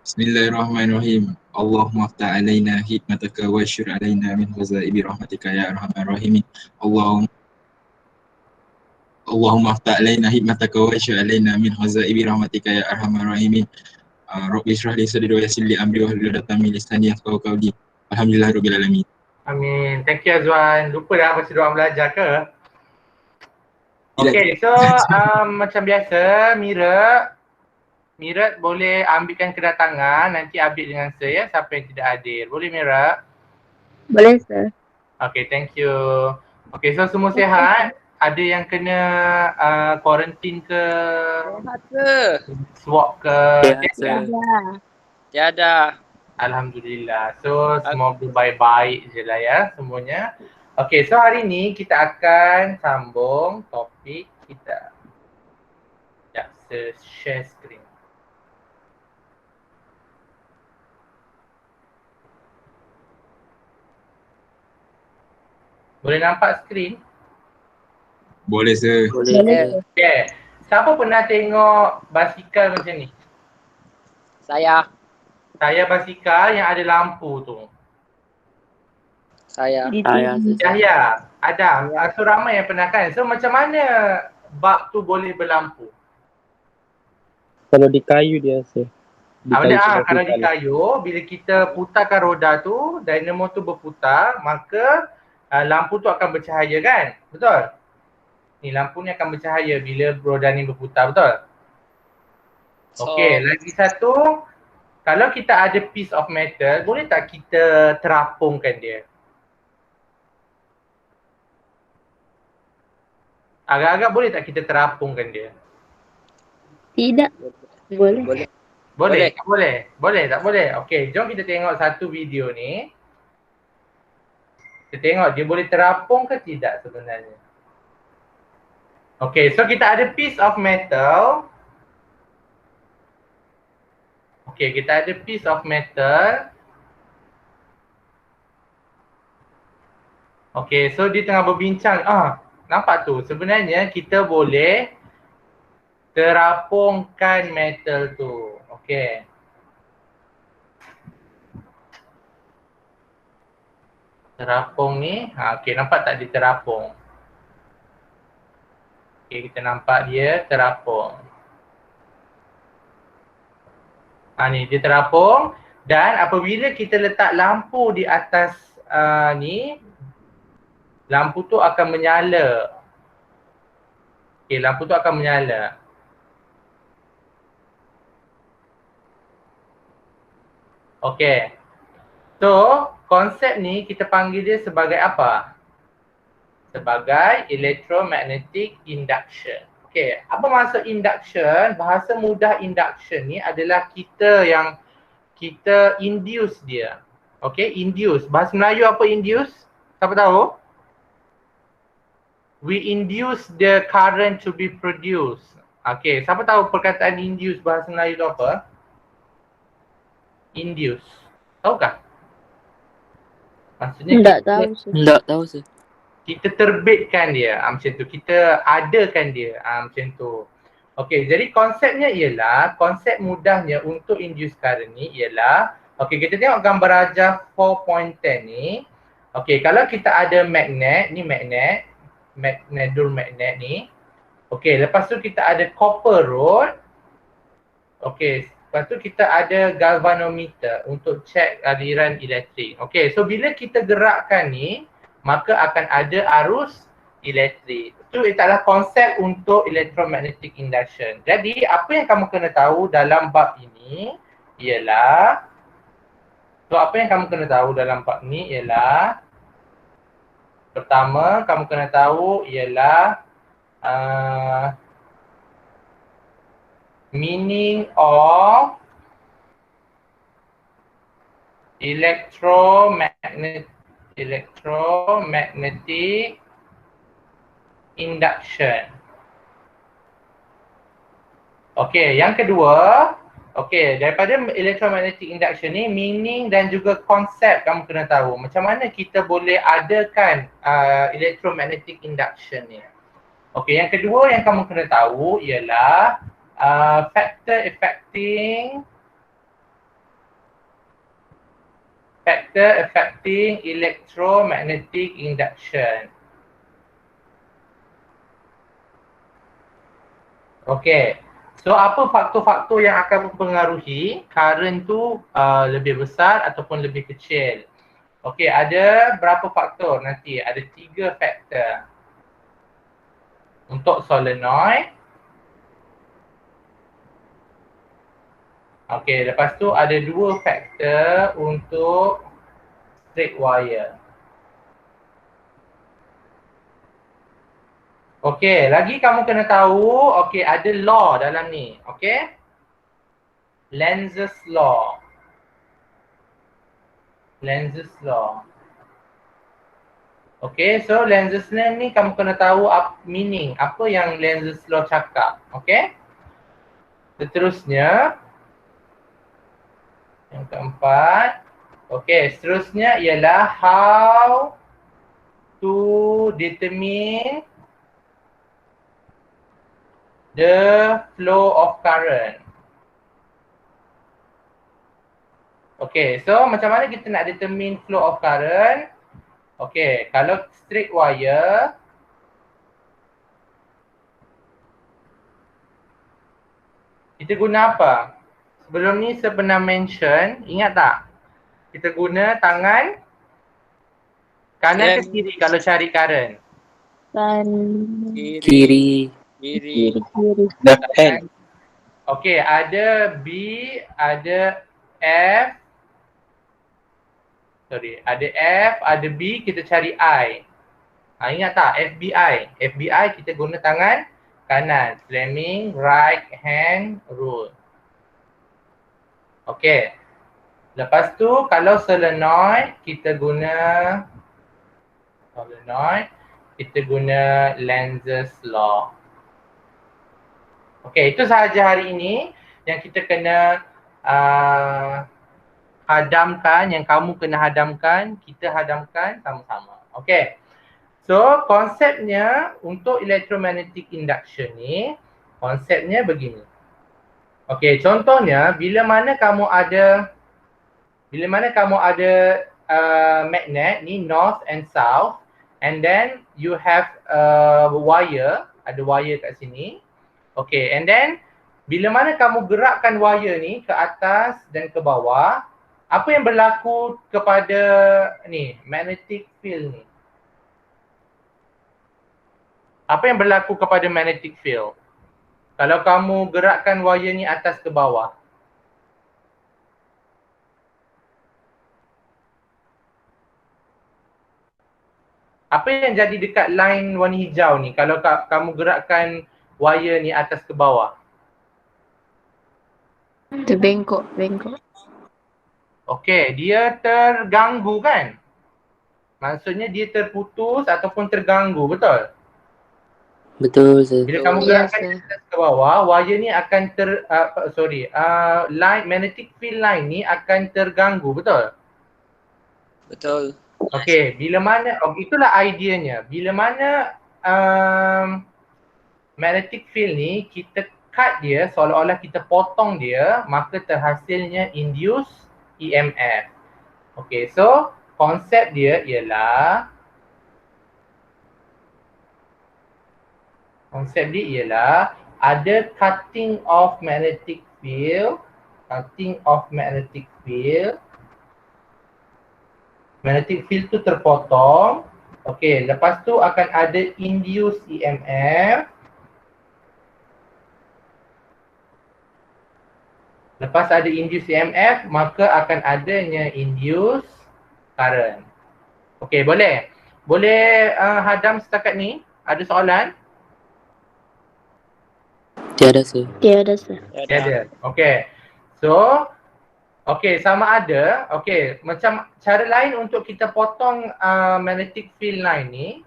Bismillahirrahmanirrahim. Allahumma aftah alaina hikmataka wa syur alaina min ghazaibi rahmatika ya arhamar rahimin. Allahumma aftah alaina hikmataka wa syur alaina min ghazaibi rahmatika ya arhamar rahimin. Rabbi shrah li sadri wa yassir li amri wa hlul 'uqdatam min lisani yafqahu qawli. Alhamdulillahirabbil alamin. Amin. Thank you Azwan. Lupa dah baca doa belajar ke? Tidak. Okay, so macam biasa, Mira boleh ambilkan kedatangan, nanti update dengan saya siapa yang tidak hadir. Boleh Mira? Boleh, sir. Okay, thank you. Okay, so semua sihat? Ada yang kena quarantine ke? Sehat ke? Swab ke? Sehat. Ya. Tiada. Alhamdulillah. So semoga baik-baik je lah ya semuanya. Okay, so hari ni kita akan sambung topik kita. Sekejap, saya share screen. Boleh nampak skrin? Boleh sir. Boleh. Okay. Siapa pernah tengok basikal macam ni? Saya. Tayar basikal yang ada lampu tu. Saya. Cahaya. Adam. So ramai yang pernah kan? So macam mana bab tu boleh berlampu? Kalau di kayu dia rasa. Kalau di kayu, bila kita putarkan roda tu, dinamo tu berputar, maka lampu tu akan bercahaya kan? Betul? Ni lampu ni akan bercahaya bila roda ni berputar, betul? Okey, lagi satu, kalau kita ada piece of metal, boleh tak kita terapungkan dia? Agak-agak boleh tak kita terapungkan dia? Tidak. Boleh. Boleh? Tak boleh? Boleh tak boleh? Okey, jom kita tengok satu video ni. Kita tengok dia boleh terapung ke tidak sebenarnya. Okey, so kita ada piece of metal. Okey, kita ada piece of metal. Okey, so dia tengah berbincang. Nampak tu? Sebenarnya kita boleh terapungkan metal tu. Okey. Terapung ni, okey, nampak tak dia terapung? Okey, kita nampak dia terapung. Ni dia terapung dan apabila kita letak lampu di atas ni, lampu tu akan menyala. Okey, lampu tu akan menyala. Okey. So, konsep ni kita panggil dia sebagai apa? Sebagai electromagnetic induction. Okey, apa maksud induction? Bahasa mudah induction ni adalah kita induce dia. Okey, induce. Bahasa Melayu apa induce? Siapa tahu? We induce the current to be produced. Okey, siapa tahu perkataan induce bahasa Melayu tu apa? Induce. Tahukah? Maksudnya Tak tahu sih. kita terbitkan dia, macam tu. Kita adakan dia, macam tu. Okey, jadi konsepnya ialah, konsep mudahnya untuk induce current ni ialah, okey, kita tengok gambar rajah 4.10 ni. Okey, kalau kita ada magnet, ni magnet magnet ni. Okey, lepas tu kita ada copper rod. Okey, lepas tu kita ada galvanometer untuk cek aliran elektrik. Okey, so bila kita gerakkan ni, maka akan ada arus elektrik. Itu adalah konsep untuk electromagnetic induction. Jadi, apa yang kamu kena tahu dalam bab ini ialah, pertama, kamu kena tahu ialah meaning of electromagnetic induction. Okey, yang kedua, okey, daripada electromagnetic induction ni, meaning dan juga konsep kamu kena tahu. Macam mana kita boleh adakan electromagnetic induction ni. Okey, yang kedua yang kamu kena tahu ialah factor affecting factor affecting electromagnetic induction. Okay. So apa faktor-faktor yang akan mempengaruhi current tu lebih besar ataupun lebih kecil? Okay, ada berapa faktor nanti? Ada 3 faktor. Untuk solenoid. Okay, lepas tu ada 2 faktor untuk straight wire. Okay, lagi kamu kena tahu, okay, ada law dalam ni, okay? Lenz's law. Lenz's law. Okay, so Lenz's law ni kamu kena tahu meaning, apa yang Lenz's law cakap, okay? Seterusnya, yang keempat, okay, seterusnya ialah how to determine the flow of current. Okay, so macam mana kita nak determine flow of current? Okay, kalau straight wire, kita guna apa? Sebelum ni saya pernah mention, ingat tak? Kita guna tangan kanan ke kiri kalau cari current? Kiri. Kiri. Left hand. Okay, ada B, ada F. Sorry, ada F, ada B, kita cari I. Ingat tak? FBI. FBI kita guna tangan kanan. Fleming right hand rule. Okay. Lepas tu kalau solenoid, kita guna Lenz's law. Okay, itu sahaja hari ini yang kita kena hadamkan, yang kamu kena hadamkan, kita hadamkan sama-sama. Okay. So, konsepnya untuk electromagnetic induction ni, konsepnya begini. Okay, contohnya bila mana kamu ada magnet ni north and south, and then you have wire, ada wire kat sini. Okay, and then bila mana kamu gerakkan wire ni ke atas dan ke bawah, apa yang berlaku kepada ni magnetic field ni? Apa yang berlaku kepada magnetic field? Kalau kamu gerakkan wire ni atas ke bawah. Apa yang jadi dekat line warna hijau ni kalau kamu gerakkan wire ni atas ke bawah? Terbengkok. Okey, dia terganggu kan? Maksudnya dia terputus ataupun terganggu, betul? Betul, sir. Bila kamu Ya, gerakkan sir. atas ke bawah, wire ni akan line magnetic field line ni akan terganggu, betul? Betul. Okey, bila mana, itulah ideanya. Bila mana magnetic field ni kita cut dia, seolah-olah kita potong dia, maka terhasilnya induced EMF. Okey, so konsep dia ialah ada cutting of magnetic field, magnetic field tu terpotong. Okey, lepas tu akan ada induced EMF. Lepas ada induced EMF, maka akan adanya induced current. Okey, boleh? Boleh hadam setakat ni? Ada soalan? Tiada, sir. Tiada, sir. Ada. Okey. So, okey, sama ada, okey, macam cara lain untuk kita potong magnetic field line ni,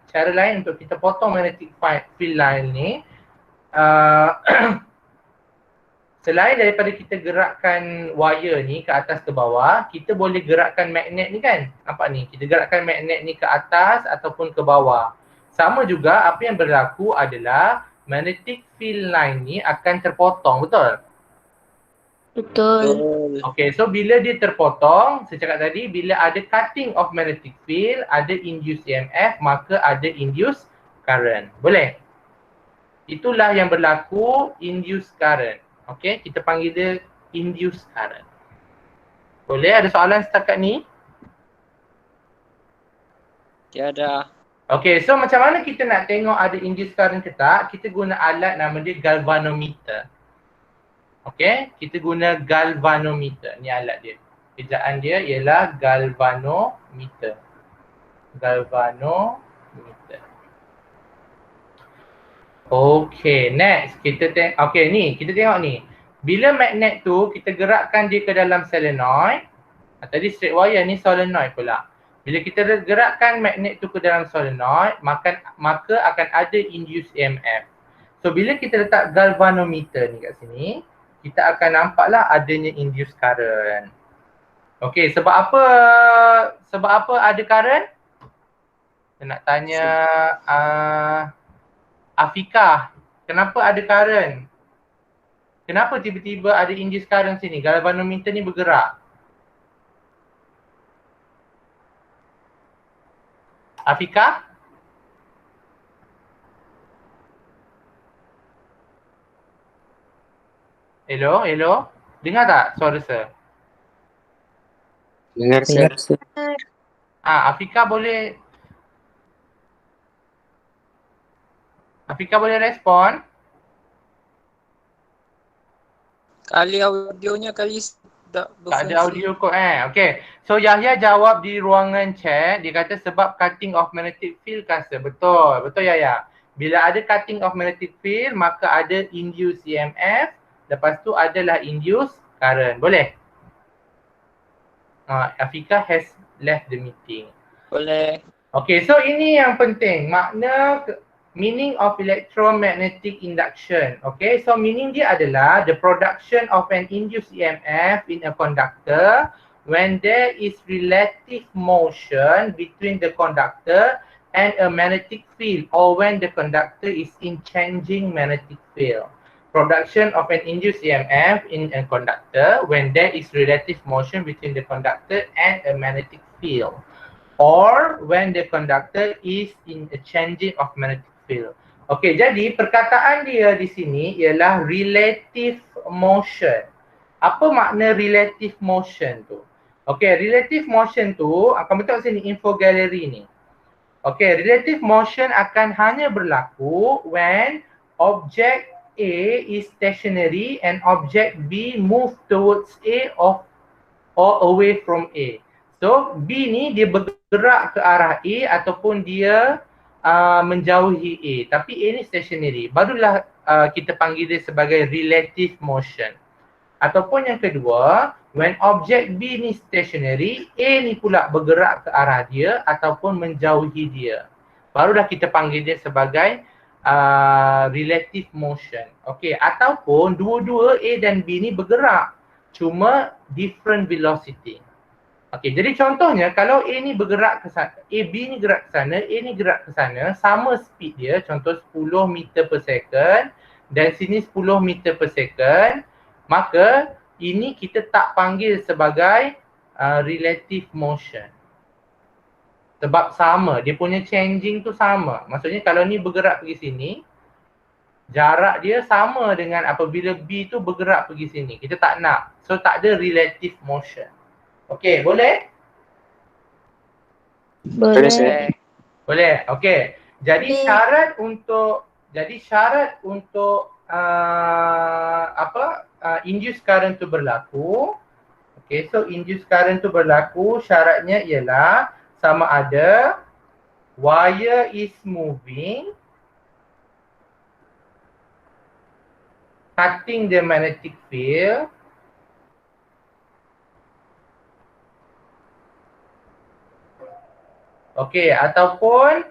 selain daripada kita gerakkan wire ni ke atas ke bawah, kita boleh gerakkan magnet ni kan? Nampak ni, kita gerakkan magnet ni ke atas ataupun ke bawah. Sama juga apa yang berlaku adalah magnetic field line ni akan terpotong, betul? Betul. Betul. Okay, so bila dia terpotong, saya cakap tadi, bila ada cutting of magnetic field, ada induced EMF, maka ada induced current. Boleh? Itulah yang berlaku induced current. Okay, kita panggil dia induced current. Boleh? Ada soalan setakat ni? Tiada. Okay, so macam mana kita nak tengok ada induced current ke tak? Kita guna alat nama dia galvanometer. Okay, kita guna galvanometer. Ni alat dia. Ejaan dia ialah galvanometer. Galvanometer. Okay, next. Kita tengok ni. Bila magnet tu kita gerakkan dia ke dalam solenoid. Tadi straight wire, ni solenoid pula. Bila kita gerakkan magnet tu ke dalam solenoid, maka akan ada induced EMF. So bila kita letak galvanometer ni kat sini, kita akan nampaklah adanya induced current. Okay, sebab apa ada current? Saya nak tanya Afika, kenapa ada current? Kenapa tiba-tiba ada induced current sini? Galvanometer ni bergerak. Afika? Hello, hello. Dengar tak suara saya? Dengar Dengar, sir. sir. Afika boleh respon? Kali audionya tak Tak ada audio kot Okay. So Yahya jawab di ruangan chat, dia kata sebab cutting of magnetic field kasa. Betul. Betul Yahya. Bila ada cutting of magnetic field, maka ada induced EMF. Lepas tu adalah induced current. Boleh? Afika has left the meeting. Boleh. Okay, so ini yang penting. Meaning of electromagnetic induction. Okay, so meaning dia adalah the production of an induced EMF in a conductor when there is relative motion between the conductor and a magnetic field, or when the conductor is in changing magnetic field. Production of an induced EMF in a conductor when there is relative motion between the conductor and a magnetic field, or when the conductor is in a changing of magnetic field. Okay, jadi perkataan dia di sini ialah relative motion. Apa makna relative motion tu? Okay, relative motion tu, akan betul sini info gallery ni. Okay, relative motion akan hanya berlaku when object A is stationary and object B move towards A or away from A. So B ni dia bergerak ke arah A ataupun dia menjauhi A. Tapi A ni stationary. Barulah kita panggil dia sebagai relative motion. Ataupun yang kedua, when object B ni stationary, A ni pula bergerak ke arah dia ataupun menjauhi dia. Barulah kita panggil dia sebagai relative motion. Okay, ataupun dua-dua A dan B ni bergerak, cuma different velocity. Okay, jadi contohnya kalau A ni bergerak ke sana, B ni gerak ke sana, A ni gerak ke sana, sama speed dia, contoh 10 meter per second dan sini 10 meter per second, maka ini kita tak panggil sebagai relative motion. Sebab sama, dia punya changing tu sama. Maksudnya kalau ni bergerak pergi sini, jarak dia sama dengan apabila B tu bergerak pergi sini. Kita tak nak. So tak ada relative motion. Okay, boleh? Boleh. Boleh. Okay. Jadi syarat untuk induced current tu berlaku. Okay, so induced current tu berlaku, syaratnya ialah sama ada wire is moving, cutting the magnetic field, okay, ataupun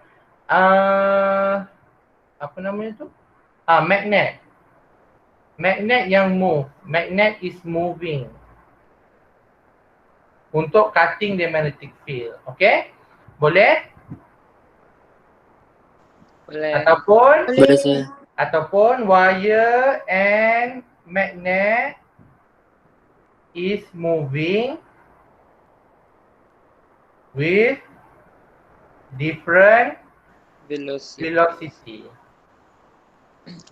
apa namanya tu? Magnet. Magnet yang move. Magnet is moving untuk cutting the magnetic field. Okay? Boleh? Boleh. Ataupun Sir. wire and magnet is moving with different Velocity. velocity.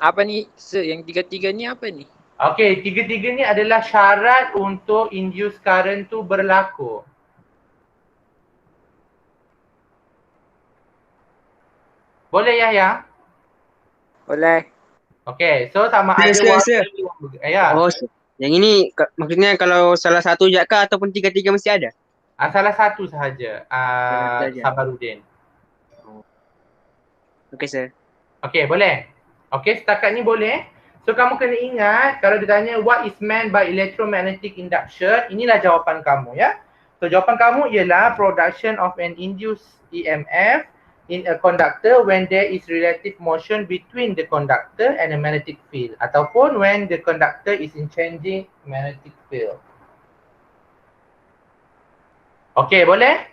Apa ni? Sir, yang tiga-tiga ni apa ni? Okey, tiga-tiga ni adalah syarat untuk induced current tu berlaku. Boleh Yahya? Boleh. Okey, so sama Sir, ada sir, warna sir. ya. Oh, yang ini maksudnya kalau salah satu je kah ataupun tiga-tiga mesti ada? Salah satu sahaja. Salah satu saja. Sabarudin. Okey, sir. Okey, boleh. Okey, setakat ni boleh. So kamu kena ingat kalau ditanya what is meant by electromagnetic induction, inilah jawapan kamu ya. So jawapan kamu ialah production of an induced EMF in a conductor when there is relative motion between the conductor and a magnetic field ataupun when the conductor is in changing magnetic field. Okey, boleh?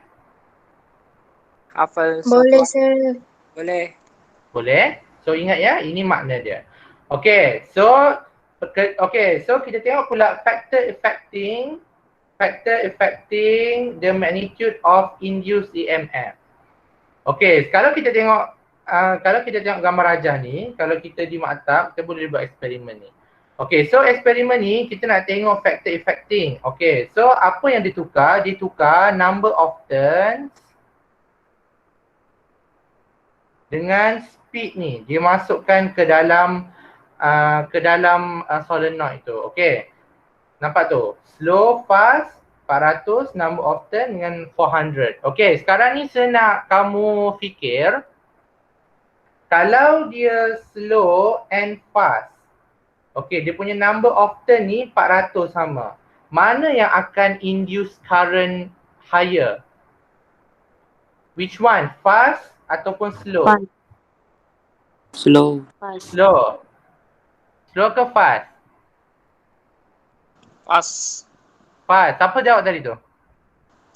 Hafal Boleh, siapa? sir. Boleh. Boleh? So ingat ya, ini makna dia. Okay, so kita tengok pula factor affecting the magnitude of induced EMF. Okay, kalau kita tengok gambar rajah ni, kalau kita di maktab, kita boleh buat eksperimen ni. Okay, so eksperimen ni kita nak tengok factor affecting. Okay, so apa yang ditukar? Ditukar number of turns dengan speed ni. Dia masukkan ke dalam solenoid tu. Okey. Nampak tu? Slow, fast, 400, number of turn dengan 400. Okey, sekarang ni saya nak kamu fikir kalau dia slow and fast. Okey, dia punya number of turn ni 400 sama. Mana yang akan induce current higher? Which one? Fast ataupun slow? Fast. Slow. Fast. Slow. Slow ke fast? Fast. Fast. Siapa jawab tadi tu?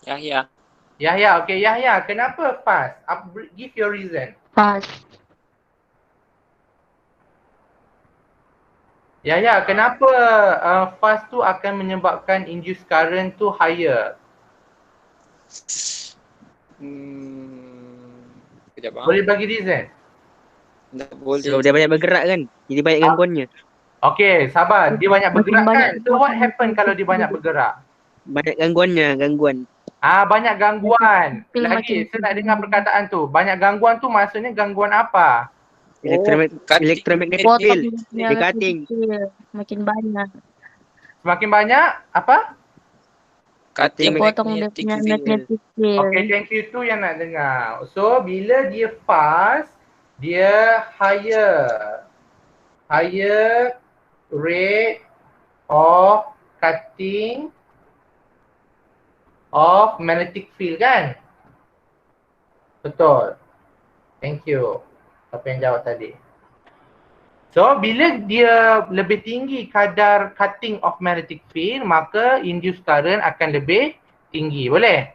Yahya. Yahya. Okay, Yahya. Kenapa fast? Give your reason. Fast. Yahya, kenapa fast tu akan menyebabkan induced current tu higher? Kejap bang. Boleh bagi reason? Tak boleh. Sebab dia banyak bergerak kan. Jadi banyak gangguannya. Okay, sabar. Dia banyak bergerak kan? banyak So what happen kalau dia banyak bergerak? Banyak gangguan. Banyak gangguan. Tapi Lagi, makin- saya nak dengar perkataan tu. Banyak gangguan tu maksudnya gangguan apa? Electromagnetic Potong field. dia Dia cutting. kecil, makin banyak. Semakin banyak, apa? Cutting Dia potong dia magnetic punya field. magnetic field. Okay, thank you tu yang nak dengar. So, bila dia fast, dia higher rate of cutting of magnetic field kan? Betul. Thank you. Apa yang jawab tadi. So, bila dia lebih tinggi kadar cutting of magnetic field, maka induced current akan lebih tinggi. Boleh?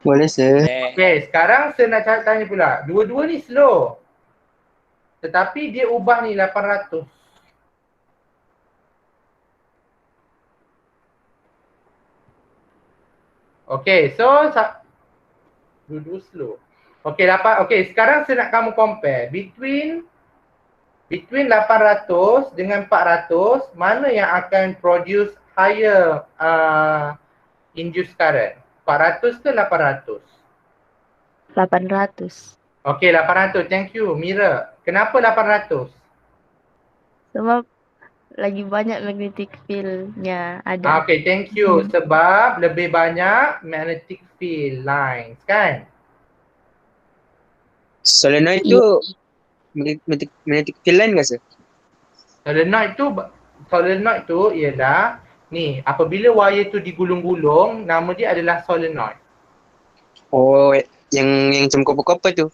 Boleh, sir. Okay, sekarang saya nak tanya pula. Dua-dua ni slow. Tetapi dia ubah ni 800. Okay, so dua-dua slow. Okay, sekarang saya nak kamu compare. Between 800 dengan 400, mana yang akan produce higher induced current? 400 ke 800? 800. Okay, 800. Thank you, Mira. Kenapa 800? Sebab lagi banyak magnetic field-nya ada. Okay, thank you. Sebab lebih banyak magnetic field lines, kan? Solenoid tu magnetic field line ke, sir? Solenoid tu ialah ni, apabila wire tu digulung-gulung, nama dia adalah solenoid. Oh, yang macam copper tu.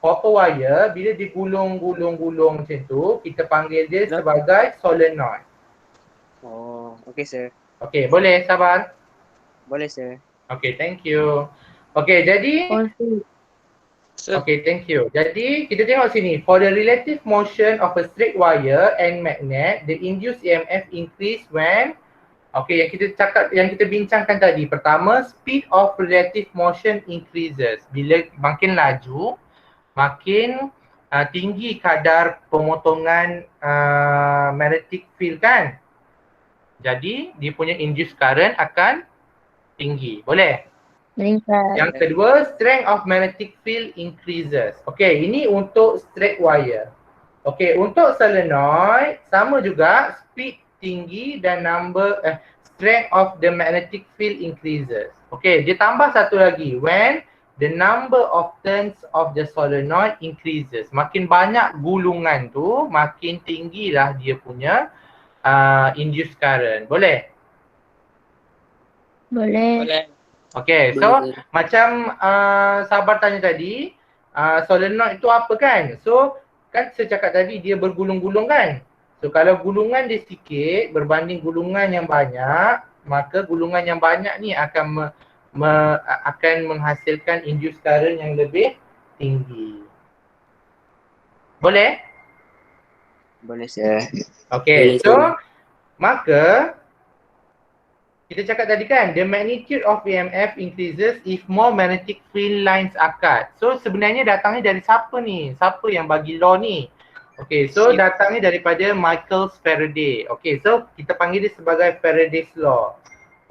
Copper wire bila digulung-gulung macam tu, kita panggil dia sebagai solenoid. Oh, okay, sir. Okay, boleh sabar? Boleh, sir. Okay, thank you. Okay, jadi Oh, sir. Sir. Okay, thank you. Jadi kita tengok sini, for the relative motion of a straight wire and magnet, the induced EMF increase when, okay, yang kita bincangkan tadi. Pertama, speed of relative motion increases. Bila makin laju, makin tinggi kadar pemotongan magnetic field kan. Jadi dia punya induced current akan tinggi. Boleh? Meningkat. Yang kedua, strength of magnetic field increases. Okay, ini untuk straight wire. Okay, untuk solenoid sama juga, speed tinggi dan strength of the magnetic field increases. Okay, dia tambah satu lagi, when the number of turns of the solenoid increases. Makin banyak gulungan tu, makin tinggilah dia punya induced current. Boleh? Boleh. Boleh. Okay, so Boleh. macam Sabar tanya tadi, solenoid itu apa kan? So kan saya cakap tadi dia bergulung-gulung kan? So kalau gulungan dia sikit berbanding gulungan yang banyak, maka gulungan yang banyak ni akan akan menghasilkan induced current yang lebih tinggi. Boleh? Boleh sir. Okay, Boleh, so sir. maka kita cakap tadi kan, the magnitude of EMF increases if more magnetic field lines are cut. So sebenarnya datangnya dari siapa ni? Siapa yang bagi law ni? Okay, so datangnya daripada Michael Faraday. Okay, so kita panggil dia sebagai Faraday's law.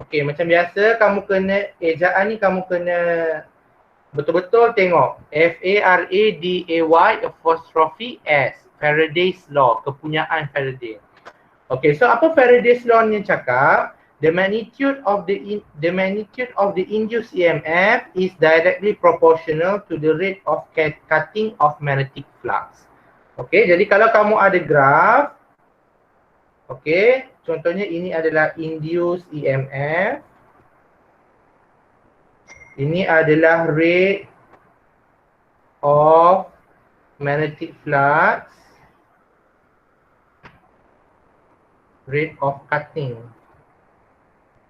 Okay, macam biasa kamu kena, ejaan ni kamu kena betul-betul tengok. F-A-R-A-D-A-Y apostrophe S. Faraday's law, kepunyaan Faraday. Okay, so apa Faraday's law ni cakap? The magnitude of the induced EMF is directly proportional to the rate of cutting of magnetic flux. Okay, jadi kalau kamu ada graf, okay, contohnya ini adalah induced EMF. Ini adalah rate of magnetic flux, rate of cutting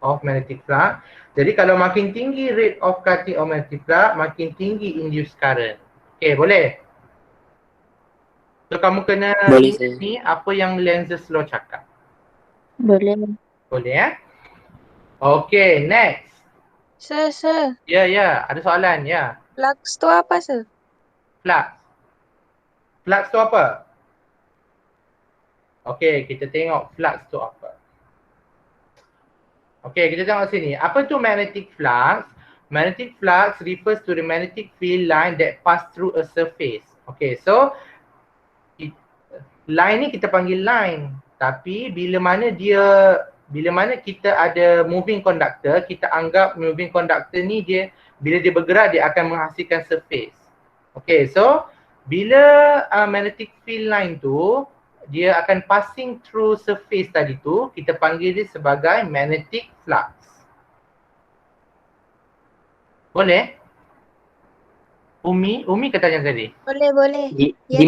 of magnetic flux. Jadi kalau makin tinggi rate of cutting of magnetic flux, makin tinggi induced current. Okay, boleh? So kamu kena Boleh, ingat ni apa yang Lenz's law cakap. Boleh. Boleh ya? Okay, next. Sir, Ya, ada soalan ya. flux tu apa sir? Flux. Flux tu apa? Okay, kita tengok flux tu apa. Okay, kita tengok sini. Apa tu magnetic flux? Magnetic flux refers to the magnetic field line that pass through a surface. Okay, so line ni kita panggil line. Tapi bila mana kita ada moving conductor, kita anggap moving conductor ni bila dia bergerak dia akan menghasilkan surface. Okay, so bila magnetic field line tu dia akan passing through surface tadi tu, kita panggil dia sebagai magnetic flux. Boleh? Umi kata yang tadi. Boleh. Di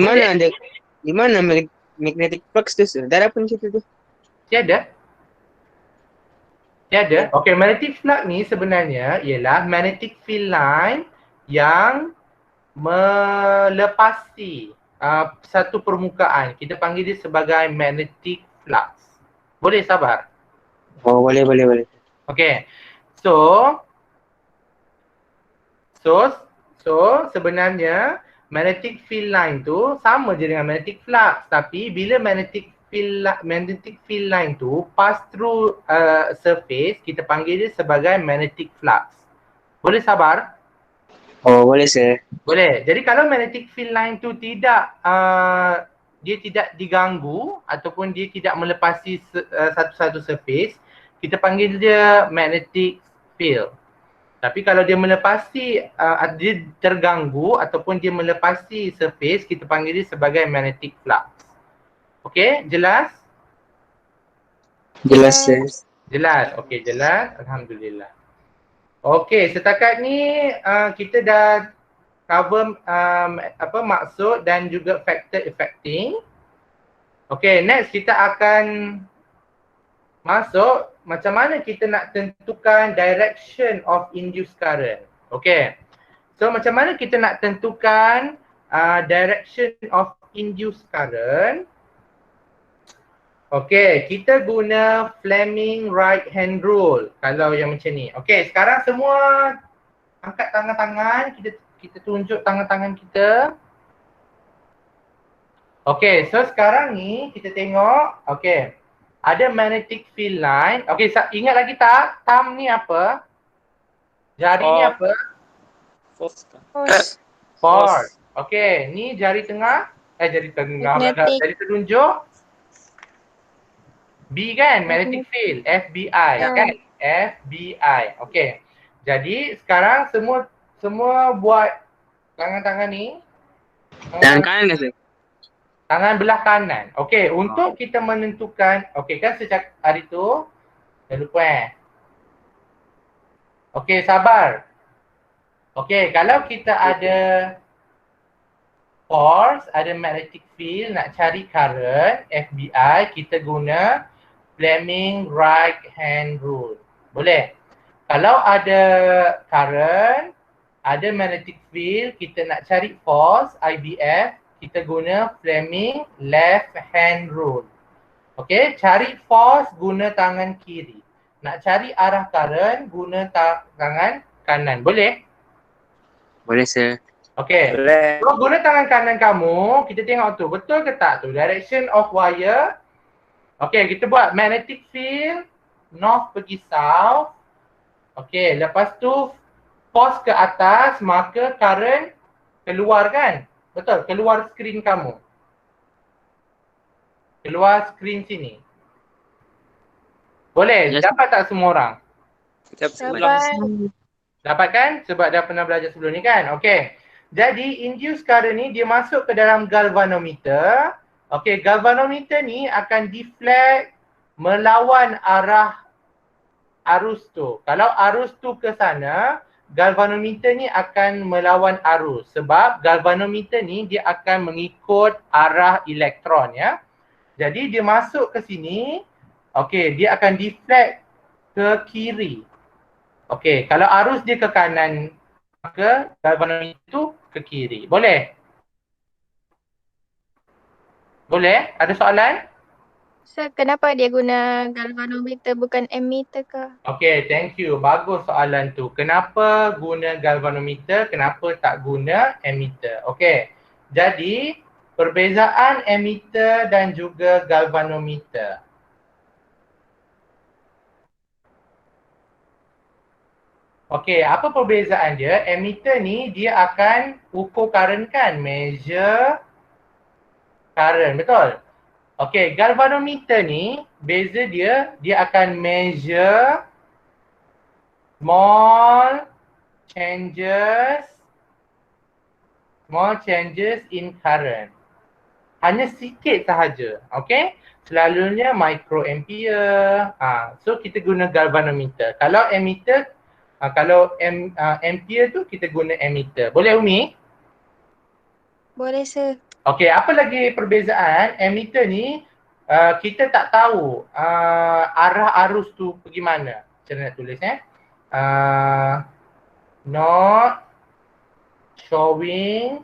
mana magnetic flux tu sir? Dah apa cerita tu? Tiada. Okay, magnetic flux ni sebenarnya ialah magnetic field line yang melepasi satu permukaan. Kita panggil dia sebagai magnetic flux. Boleh Sabar? Oh, boleh. Okay. So sebenarnya magnetic field line tu sama je dengan magnetic flux, tapi bila magnetic field line tu pass through surface, kita panggil dia sebagai magnetic flux. Boleh Sabar? Oh, boleh sir. Boleh. Jadi kalau magnetic field line tu dia tidak diganggu ataupun dia tidak melepasi satu-satu surface, kita panggil dia magnetic field. Tapi kalau dia melepasi, dia terganggu ataupun dia melepasi surface, kita panggil dia sebagai magnetic flux. Okay, jelas? Jelas sir. Jelas. Okay, jelas. Alhamdulillah. Okay, setakat ni kita dah cover maksud dan juga factor affecting. Okay, next kita akan masuk macam mana kita nak tentukan direction of induced current. Okay, so So macam mana kita nak tentukan direction of induced current? Okay, kita guna Fleming right hand rule kalau yang macam ni. Okay, sekarang semua angkat tangan-tangan, kita tunjuk tangan-tangan kita. Okay, so sekarang ni kita tengok, okay, ada magnetic field line. Okay, ingat lagi tak? Thumb ni apa? Jari ni apa? Force. Force. Okay, ni jari tengah. Jari tengah. Magnetic. Jari telunjuk. B kan? Magnetic field. FBI kan? FBI. Okay. Jadi sekarang semua buat tangan-tangan ni. Tangan kanan ke sir? Tangan belah kanan. Okay, untuk kita menentukan, okay kan sejak hari tu, dah lupa Okay, sabar. Okay, kalau kita ada force, ada magnetic field, nak cari current, FBI, kita guna Fleming right hand rule. Boleh? Kalau ada current, ada magnetic field, kita nak cari force, IBF, kita guna Fleming left hand rule. Okay, cari force guna tangan kiri. Nak cari arah current guna tangan kanan. Boleh? Boleh sir. Okay. Boleh. So guna tangan kanan kamu, kita tengok tu. Betul ke tak tu? Direction of wire. Okay, kita buat magnetic field. North pergi south. Okay, lepas tu force ke atas, maka current keluar kan? Betul, keluar skrin kamu. Keluar skrin sini. Boleh? Yes. Dapat tak semua orang? Dapat. Dapat kan? Sebab dah pernah belajar sebelum ni kan? Okay. Jadi induced current ni dia masuk ke dalam galvanometer. Okay, galvanometer ni akan deflect melawan arah arus tu. Kalau arus tu ke sana, galvanometer ni akan melawan arus. Sebab galvanometer ni dia akan mengikut arah elektron ya. Jadi dia masuk ke sini, okay, dia akan deflect ke kiri. Okay, kalau arus dia ke kanan, maka galvanometer tu ke kiri. Boleh? Boleh? Ada soalan? Sir, kenapa dia guna galvanometer bukan ammeter ke? Okay, thank you. Bagus soalan tu. Kenapa guna galvanometer, kenapa tak guna ammeter? Okay, jadi perbezaan ammeter dan juga galvanometer. Okay, apa perbezaan dia? Ammeter ni dia akan ukur current kan? Measure current, betul? Okay, galvanometer ni beza dia akan measure small changes in current. Hanya sikit sahaja, okay? Selalunya microampere. So kita guna galvanometer. Kalau ammeter, ampere tu kita guna ammeter. Boleh Umi? Boleh sir. Okay, apa lagi perbezaan? Ammeter ni kita tak tahu arah arus tu pergi mana. Macam mana nak tulis not showing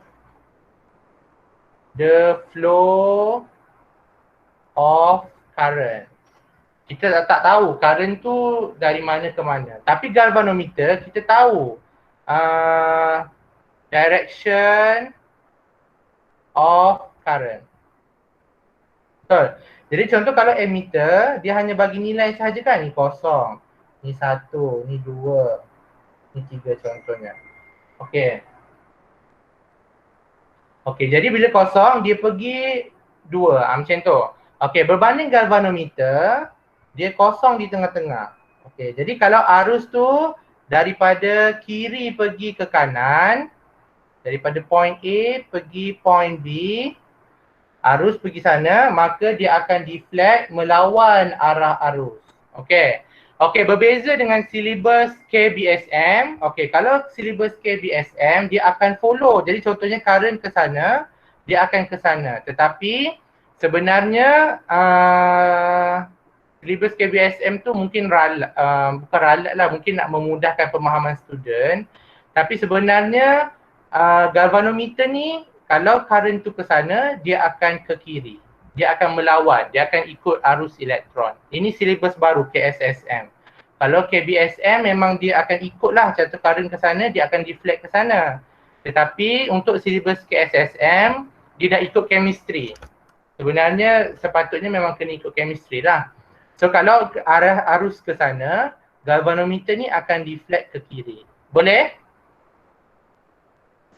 the flow of current. Kita tak tahu current tu dari mana ke mana. Tapi galvanometer kita tahu direction of current. Betul. Jadi contoh kalau ammeter dia hanya bagi nilai sahaja kan, ni kosong, ni 1, ni 2, ni 3 contohnya. Okey. Okey, jadi bila kosong dia pergi 2, macam tu. Okey, berbanding galvanometer dia kosong di tengah-tengah. Okey, jadi kalau arus tu daripada kiri pergi ke kanan, daripada point A pergi point B, arus pergi sana, maka dia akan deflect melawan arah arus. Okey. Okey, berbeza dengan silibus KBSM. Okey, kalau silibus KBSM dia akan follow. Jadi contohnya current ke sana, dia akan ke sana. Tetapi sebenarnya silibus KBSM tu mungkin bukan ralat lah, mungkin nak memudahkan pemahaman student. Tapi sebenarnya galvanometer ni kalau current tu ke sana, dia akan ke kiri. Dia akan melawan, dia akan ikut arus elektron. Ini silibus baru KSSM. Kalau KBSM memang dia akan ikutlah contoh current ke sana, dia akan deflect ke sana. Tetapi untuk silibus KSSM, dia dah ikut chemistry. Sebenarnya sepatutnya memang kena ikut chemistry lah. So kalau arah arus ke sana, galvanometer ni akan deflect ke kiri. Boleh?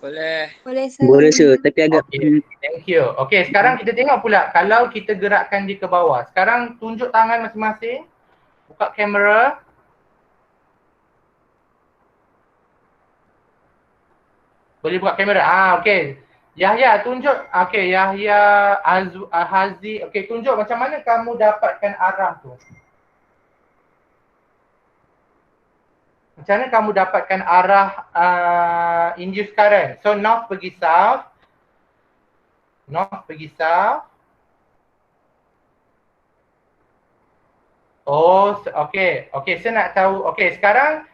Boleh. Boleh sir. Boleh sir, tapi agak Okay, thank you. Okay, sekarang kita tengok pula kalau kita gerakkan dia ke bawah. Sekarang tunjuk tangan masing-masing. Buka kamera. Boleh buka kamera. Okay. Yahya tunjuk. Okay, Yahya Hazi. Okay, tunjuk macam mana kamu dapatkan arah tu. Macam mana kamu dapatkan arah induced current? So north pergi south. North pergi south. Oh, okay. Okay, saya nak tahu. Okay, sekarang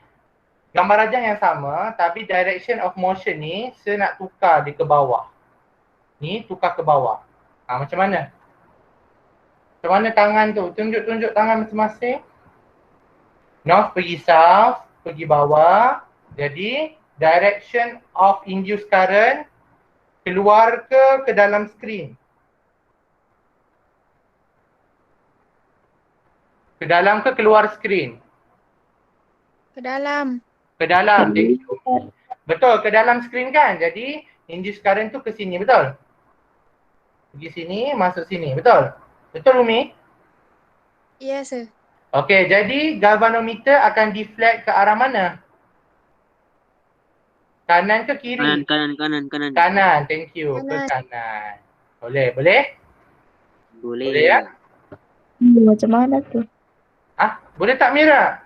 gambar rajah yang sama tapi direction of motion ni saya nak tukar dia ke bawah. Ni tukar ke bawah. Macam mana? Macam mana tangan tu? Tunjuk-tunjuk tangan masing-masing. North pergi south. Pergi bawah, jadi direction of induced current keluar ke dalam skrin? Ke dalam ke keluar skrin? Ke dalam. Ke dalam, thank you. Betul, ke dalam skrin kan? Jadi induced current tu ke sini, betul? Pergi sini, masuk sini, betul? Betul Umi? Yes sir. Okey, jadi galvanometer akan deflect ke arah mana? Kanan ke kiri? kanan. Kanan, thank you. Ke Kanan. kanan. Boleh, boleh? Boleh ya? Macam mana tu? Boleh tak Mira?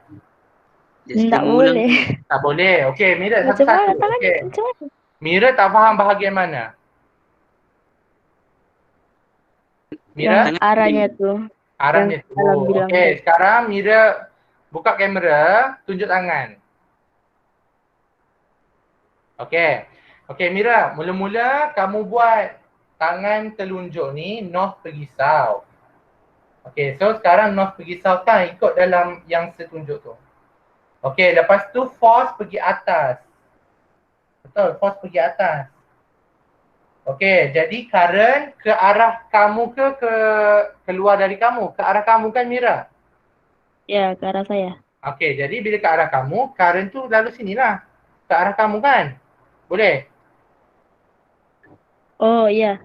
Tak boleh. Tak boleh. Okey, Mira Macam mana satu-satu. tangan Okey. macam mana? Mira tak faham bahagian mana? Mira? Yang arahnya tu. Arahnya tu. dalam bilang Okey, tu. sekarang Mira buka kamera, tunjuk tangan. Okey. Okey Mira, mula-mula kamu buat tangan telunjuk ni north pergi south. Okey, so sekarang north pergi south kan ikut dalam yang saya tunjuk tu. Okey, lepas tu force pergi atas. Betul, force pergi atas. Okey, jadi current ke arah kamu ke keluar dari kamu? Ke arah kamu kan Mira? Ya, ke arah saya. Okey, jadi bila ke arah kamu, current tu lalu sinilah. Ke arah kamu kan? Boleh? Oh, ya.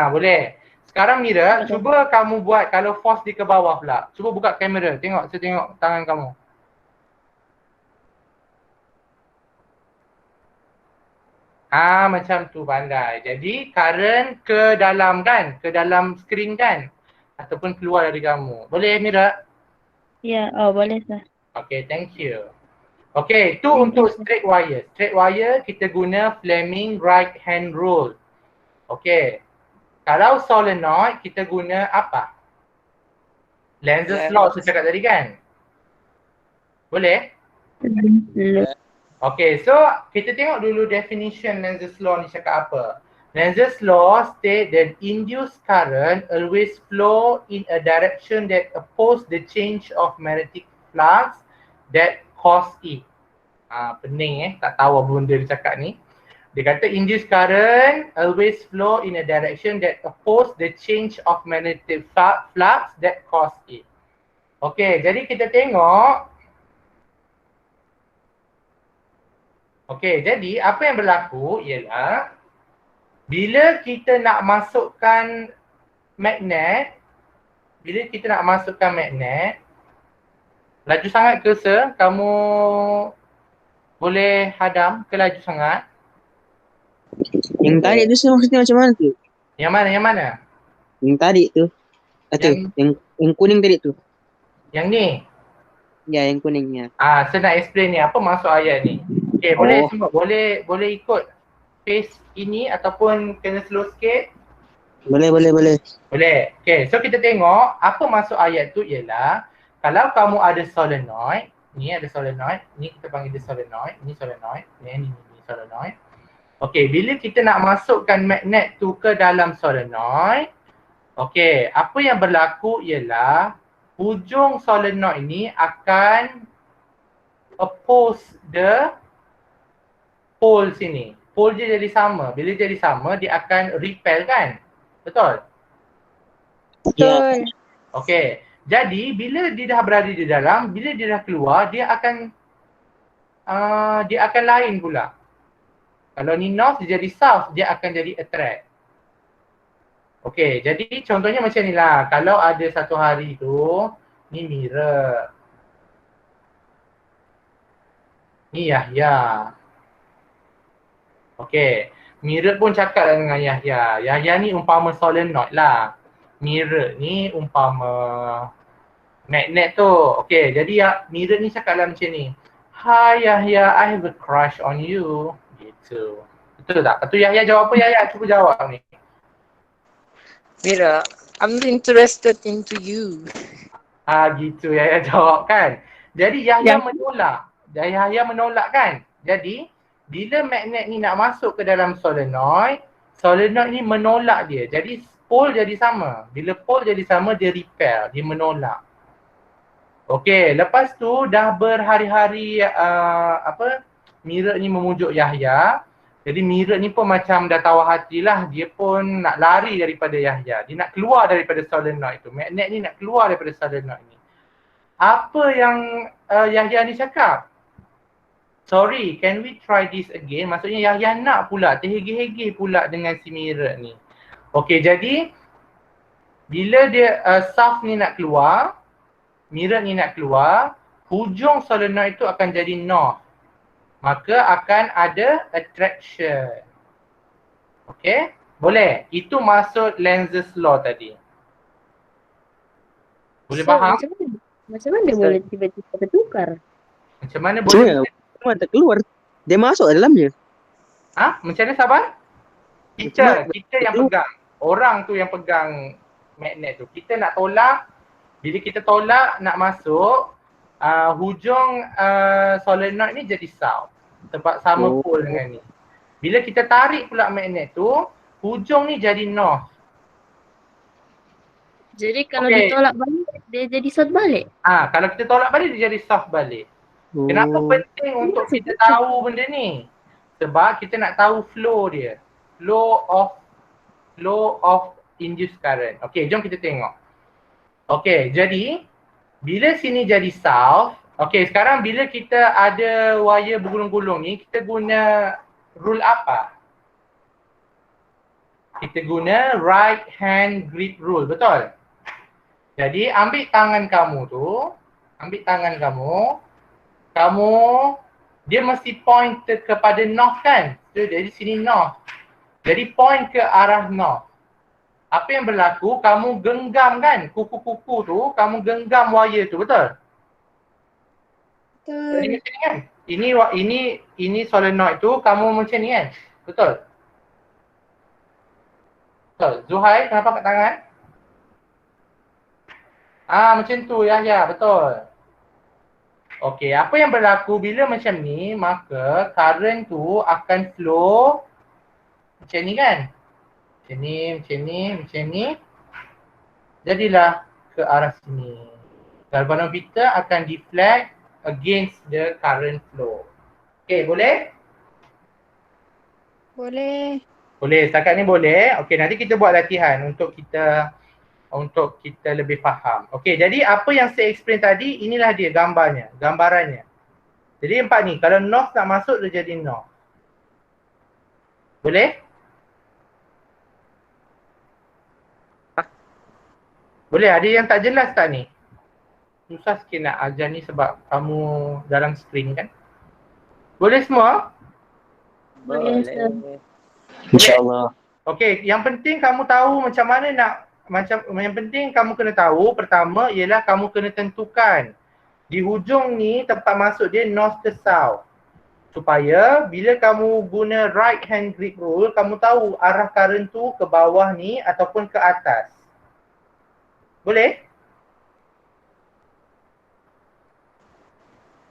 Boleh. Sekarang Mira, cuba kamu buat kalau force di ke bawah pula. Cuba buka kamera, tengok, saya tengok tangan kamu. Macam tu pandai. Jadi current ke dalam kan? Ke dalam skrin kan? Ataupun keluar dari kamu. Boleh Mira? Ya, oh boleh sir. Okay, thank you. Okay, itu untuk straight wire. Straight wire kita guna Fleming right hand rule. Okay. Kalau solenoid kita guna apa? Lenz's law saya cakap tadi kan? Boleh? Okay, so kita tengok dulu definition Lenz's law ni cakap apa. Lenz's law state that induced current always flow in a direction that oppose the change of magnetic flux that cause it. Pening tak tahu apa benda dia cakap ni. Dia kata induced current always flow in a direction that oppose the change of magnetic flux that cause it. Okay, jadi kita tengok. Okay, jadi apa yang berlaku ialah bila kita nak masukkan magnet, laju sangat ke sir? Kamu boleh hadam ke laju sangat? Yang tarik tu sir maksudnya macam mana tu? Yang mana? Yang tarik tu. Yang kuning tadi tu. Yang ni? Ya, yang kuningnya. Saya nak explain ni, apa maksud ayat ni? Okay, boleh semua, boleh ikut pace ini ataupun kena slow sikit? Boleh. Boleh. Okay, so kita tengok apa maksud ayat tu ialah kalau kamu ada solenoid, Ni ada solenoid, ni kita panggil dia solenoid, ni solenoid, ni solenoid. Okey, bila kita nak masukkan magnet tu ke dalam solenoid, okey, apa yang berlaku ialah hujung solenoid ni akan oppose the pole sini. Pole dia jadi sama. Bila jadi sama, dia akan repel kan? Betul? Betul. Okey. Jadi bila dia dah berada di dalam, bila dia dah keluar, dia akan lain pula. Kalau ni north dia jadi south, dia akan jadi attract. Okey, jadi contohnya macam ni lah. Kalau ada satu hari tu, ni mirror. Ni Yahya. Okey, mirror pun cakap lah dengan Yahya. Yahya ni umpama solenoid lah. Mirror ni umpama magnet tu. Okey, jadi ya, mirror ni cakap lah macam ni. Hi Yahya, I have a crush on you. Gitu. Betul tak? Lepas tu Yahya jawab apa? Yahya cuba jawab ni. Mira, I'm interested into you. Gitu Yahya jawab kan. Jadi Yahya menolak. Yahya menolak kan. Jadi bila magnet ni nak masuk ke dalam solenoid, solenoid ni menolak dia. Jadi pole jadi sama. Bila pole jadi sama, dia repel, dia menolak. Okey, lepas tu dah berhari-hari mirror ni memujuk Yahya. Jadi mirror ni pun macam dah tahu hatilah, dia pun nak lari daripada Yahya. Dia nak keluar daripada solenoid tu. Magnet ni nak keluar daripada solenoid ni. Apa yang Yahya ni cakap? Sorry, can we try this again? Maksudnya Yahya nak pula, terhege-hege pula dengan si mirror ni. Okey, jadi bila dia south ni nak keluar, mirror ni nak keluar, hujung solenoid tu akan jadi north. Maka akan ada attraction. Okey? Boleh? Itu maksud Lenz's law tadi. Boleh faham? Macam mana boleh tiba-tiba tertukar? Macam mana boleh? Cuma tak keluar. Dia masuk ke dalamnya. Macam mana sabar? Kita yang pegang. Orang tu yang pegang magnet tu. Kita nak tolak. Bila kita tolak nak masuk, hujung solenoid ni jadi south. Sebab sama pole dengan ni. Bila kita tarik pula magnet tu, hujung ni jadi north. Jadi kalau ditolak balik, dia jadi south balik? Kalau kita tolak balik, dia jadi south balik. Kenapa penting untuk kita tahu benda ni? Sebab kita nak tahu flow dia. Flow of induced current. Okey, jom kita tengok. Okey, jadi bila sini jadi south, okey, sekarang bila kita ada wire bergulung-gulung ni, kita guna rule apa? Kita guna right hand grip rule, betul? Jadi ambil tangan kamu tu, dia mesti point kepada north kan? So, dari sini north. Jadi point ke arah north. Apa yang berlaku? Kamu genggam kan? Kuku-kuku tu, kamu genggam wire tu, betul? Betul. Jadi macam ni kan? Ini solenoid tu, kamu macam ni kan? Betul? Betul. Zuhair, kenapa kat tangan? Macam tu ya, betul. Okey, apa yang berlaku bila macam ni, maka current tu akan flow macam ni kan? Macam ni. Jadilah ke arah sini. Galvanometer akan deflect against the current flow. Okey, boleh? Boleh. Boleh, setakat ni boleh. Okey, nanti kita buat latihan untuk kita lebih faham. Okey, jadi apa yang saya explain tadi, inilah dia gambarannya. Jadi nampak ni, kalau north nak masuk dia jadi north. Boleh? Boleh, ada yang tak jelas tak ni? Susah sikit nak ajar ni sebab kamu dalam screen kan? Boleh semua? Boleh, sir. InsyaAllah. Okey, yang penting kamu tahu macam mana yang penting kamu kena tahu pertama ialah kamu kena tentukan di hujung ni tempat masuk dia north ke south. Supaya bila kamu guna right hand grip rule, kamu tahu arah current tu ke bawah ni ataupun ke atas. Boleh?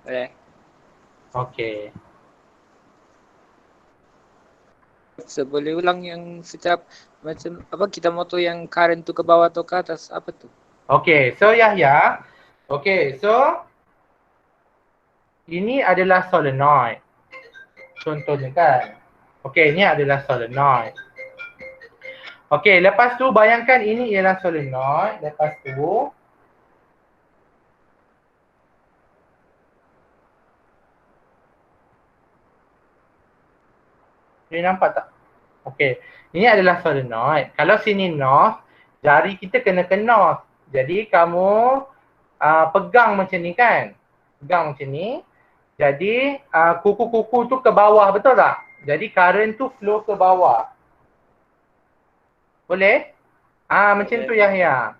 Boleh. Okey. So, boleh ulang yang setiap macam apa kita moto yang current tu ke bawah atau ke atas, apa tu? Okey, so Yahya. Okey, so ini adalah solenoid. Contohnya kan. Okey, ini adalah solenoid. Okey, lepas tu bayangkan ini ialah solenoid. Lepas tu ni nampak tak? Okey, ini adalah solenoid. Kalau sini north, jari kita kena ke north. Jadi kamu pegang macam ni kan? Pegang macam ni. Jadi kuku-kuku tu ke bawah, betul tak? Jadi current tu flow ke bawah. Boleh? Macam tu Yahya.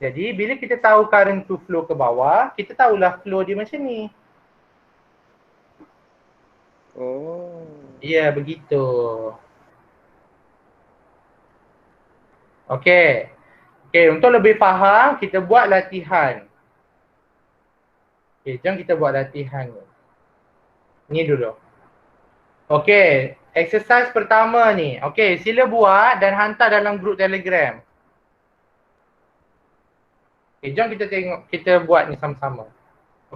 Jadi bila kita tahu current tu flow ke bawah, kita tahulah flow dia macam ni. Oh. Ya, begitu. Okey. Okey, untuk lebih faham, kita buat latihan. Okey, jom kita buat latihan ni. Ni dulu. Okey, exercise pertama ni. Okey, sila buat dan hantar dalam grup Telegram. Okey, jom kita tengok, kita buat ni sama-sama.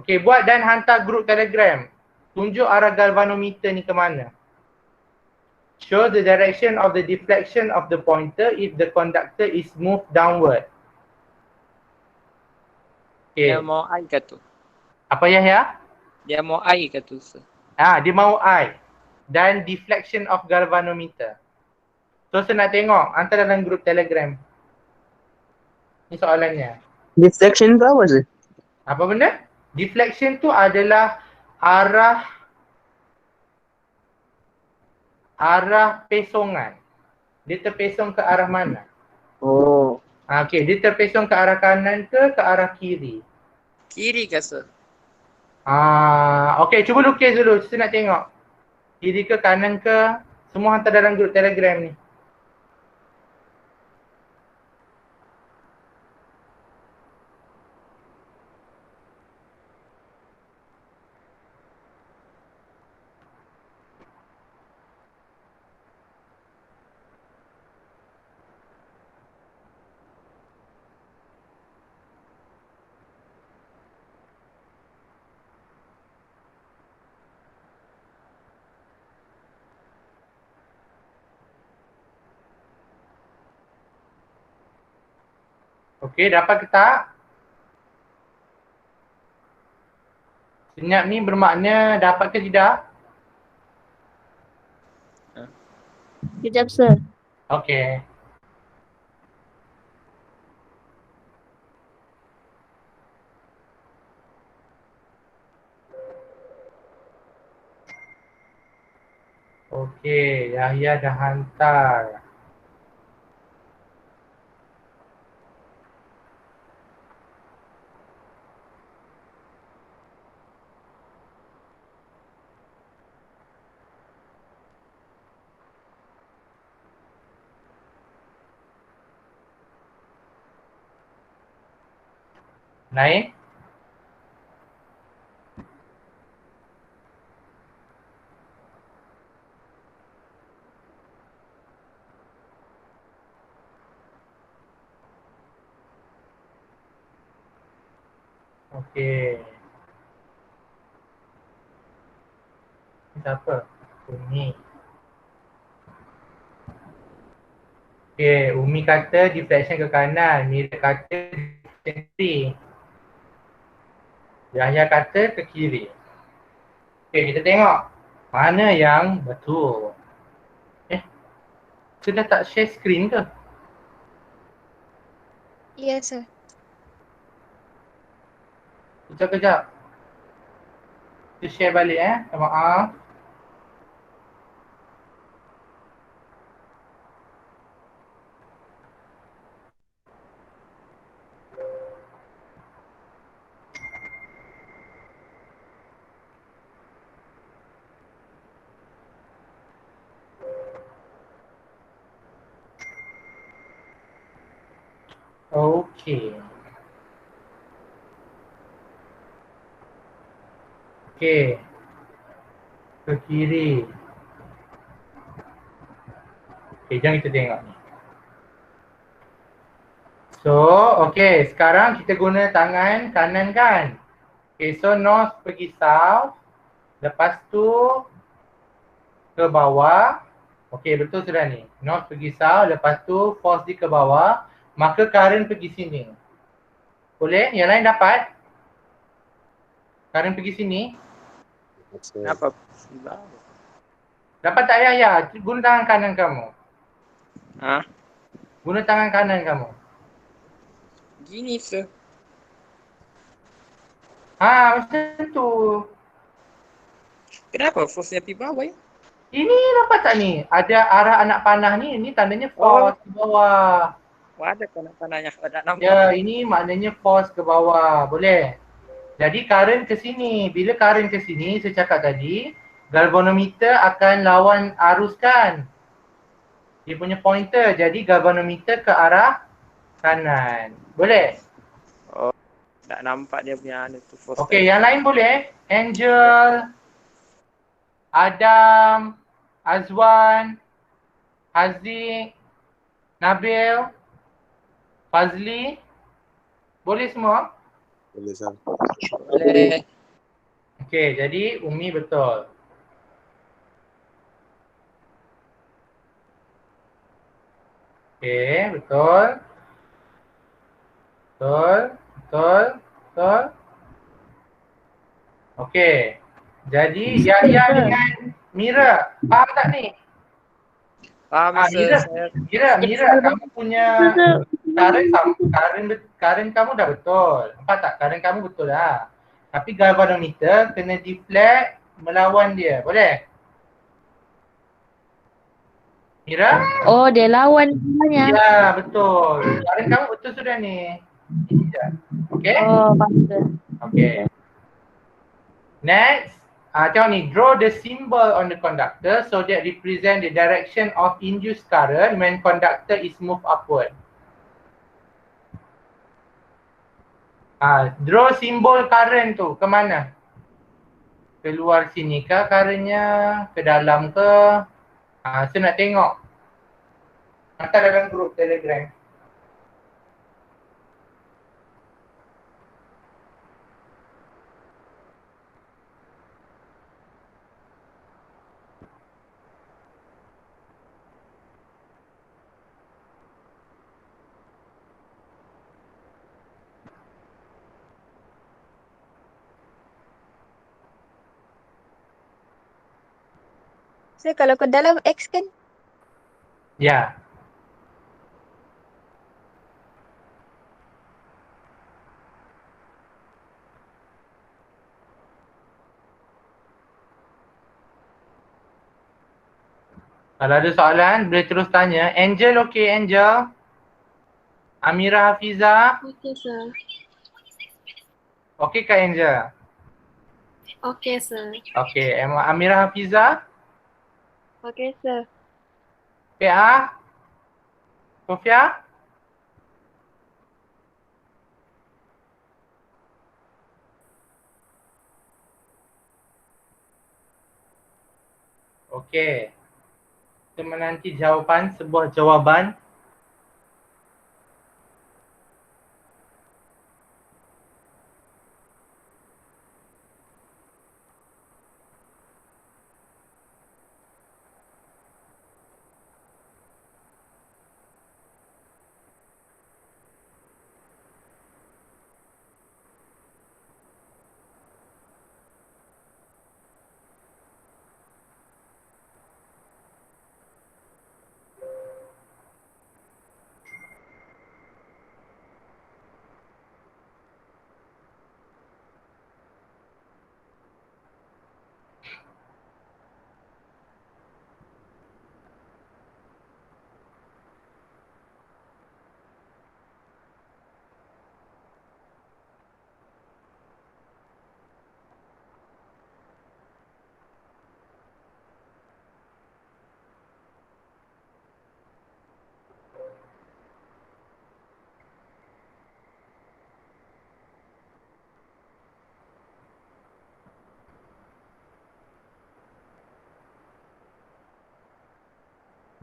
Okey, buat dan hantar grup Telegram. Tunjuk arah galvanometer ni ke mana. Show the direction of the deflection of the pointer if the conductor is moved downward. Dia Okey, mau I ke tu? apa Yahya? Dia mau I ke tu? Sir? Dia mahu I. Dan deflection of galvanometer. So saya nak tengok, hantar dalam grup Telegram. Ni soalannya. Deflection tu apa sih? Apa benda? Deflection tu adalah arah pesongan. Dia terpesong ke arah mana? Oh. Okey, dia terpesong ke arah kanan ke arah kiri? Kiri ke sir? Okey, cuba lukis dulu. Saya nak tengok. Kiri ke kanan ke? Semua hantar dalam grup Telegram ni. Okey, dapat ke tak? Senyap ni bermakna dapat ke tidak? Kejap, sir. Okey. Okey, Yahya dah hantar. Naik. Okey. Ini siapa? Umi. Okey, Umi kata deflection ke kanan, Mira kata deflection ke kiri. Yahya kata ke kiri. Okey, kita tengok mana yang betul. Kita dah tak share screen ke? Ya, sir. Kejap. Kita share balik Minta maaf. Okey. Okey. Ke kiri. Okey, jom kita tengok ni. So, okey, sekarang kita guna tangan kanan kan? Okey, so north pergi south. Lepas tu ke bawah. Okey, betul sudah ni. North pergi south, lepas tu force dia ke bawah, maka current pergi sini. Boleh? Yang lain dapat? Current pergi sini. Kenapa? Dapat tak ya? Guna tangan kanan kamu. Ha? Guna tangan kanan kamu. Gini sir. Macam tu. Kenapa force-nya pergi bawah ya? Ini dapat tak ni? Ada arah anak panah ni. Ini tandanya force ke bawah. Wah, ada kanak-kanaknya. Tak nampak. Ya, ini maknanya force ke bawah. Boleh? Jadi current ke sini. Bila current ke sini, saya cakap tadi, galvanometer akan lawan arus kan? Dia punya pointer. Jadi galvanometer ke arah kanan. Boleh? Tak nampak dia punya anu tu force. Okey, yang lain boleh? Angel, Adam, Azwan, Haziq, Nabil, Fazli. Boleh semua? Boleh Sir. Boleh. Okey, jadi Umi betul. Okey, betul. Betul, betul, betul. Okey. Jadi Yahya dengan Mira, faham tak ni? Faham sir. Mira, kamu punya current kamu dah betul. Nampak tak? Current kamu betul lah. Tapi galvanometer kena deflect melawan dia. Boleh? Mira? Oh, dia lawan sebenarnya. Ya, betul. Current kamu betul sudah ni. Ini je. Okay? Oh, faham. Okay. Next. Tengok ni. Draw the symbol on the conductor so that represent the direction of induced current when conductor is moved upward. Draw simbol current tu ke mana? Keluar sini ke currentnya? Ke dalam ke? Saya nak tengok. Hantar dalam grup Telegram. So kalau ke dalam X kan? Ya. Kalau ada soalan boleh terus tanya. Angel okey Angel? Amira Hafiza? Okay, sir. Okey Kak Angel? Okay, sir. Okey, Amira Hafiza? Okay sir. PA? Sofia? Okey. Kita menanti jawapan, sebuah jawapan.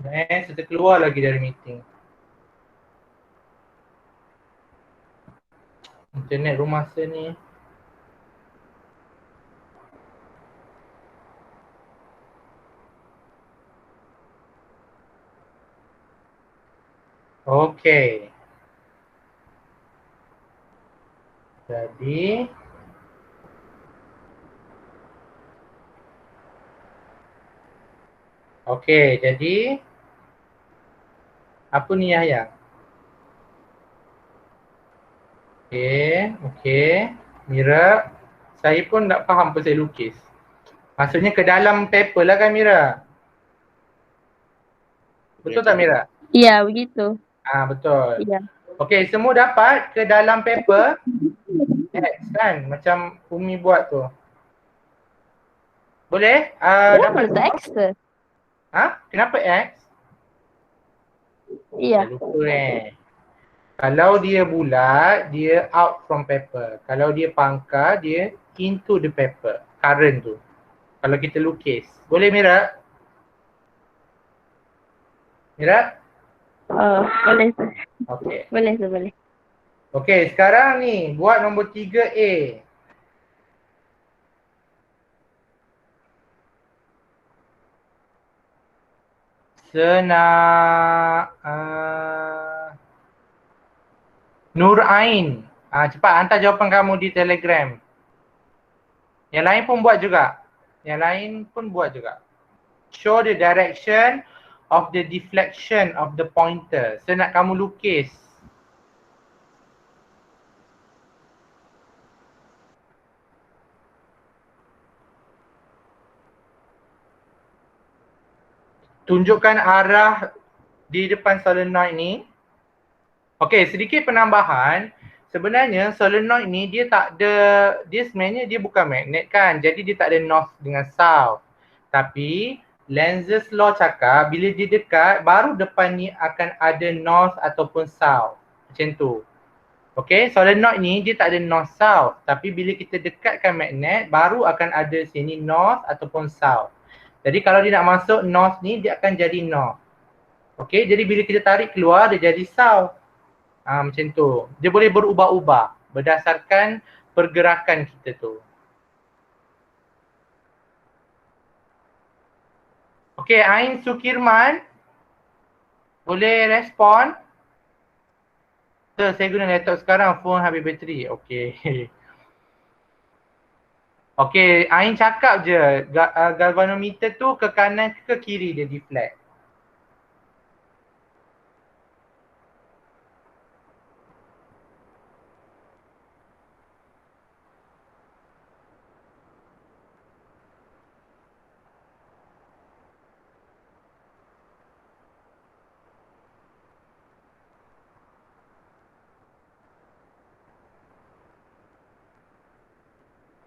Kita keluar lagi dari meeting. Internet rumah saya ni. Okey. Jadi jadi apa ni Yahya? Okey. Mira, saya pun tak faham pasal lukis. Maksudnya ke dalam paper lah kan Mira? Betul tak Mira? Iya, begitu. Betul. Iya. Okey, semua dapat ke dalam paper X kan? Macam Umi buat tu. Boleh? Kenapa Dapat letak X tu? Kenapa X? Iya. Saya lupa. Kalau dia bulat, dia out from paper. Kalau dia pangkar, dia into the paper. Current tu. Kalau kita lukis. Boleh Mira? Mira? Boleh tu. Okey. Boleh tu, boleh. Okey, sekarang ni buat nombor 3A. Senak Nur Ain. Cepat hantar jawapan kamu di Telegram. Yang lain pun buat juga. Show the direction of the deflection of the pointer. Saya nak kamu lukis. Tunjukkan arah di depan solenoid ni. Okey, sedikit penambahan. Sebenarnya solenoid ni dia sebenarnya dia bukan magnet kan. Jadi dia tak ada north dengan south. Tapi Lenz's law cakap bila dia dekat baru depan ni akan ada north ataupun south. Macam tu. Okey, solenoid ni dia tak ada north south. Tapi bila kita dekatkan magnet baru akan ada sini north ataupun south. Jadi kalau dia nak masuk north ni dia akan jadi north. Okey, jadi bila kita tarik keluar dia jadi south. Macam tu. Dia boleh berubah-ubah berdasarkan pergerakan kita tu. Okey, Ain Sukirman boleh respon? Saya guna laptop sekarang, phone habis bateri. Okey. Okey, Ain cakap je galvanometer tu ke kanan ke kiri dia deflect.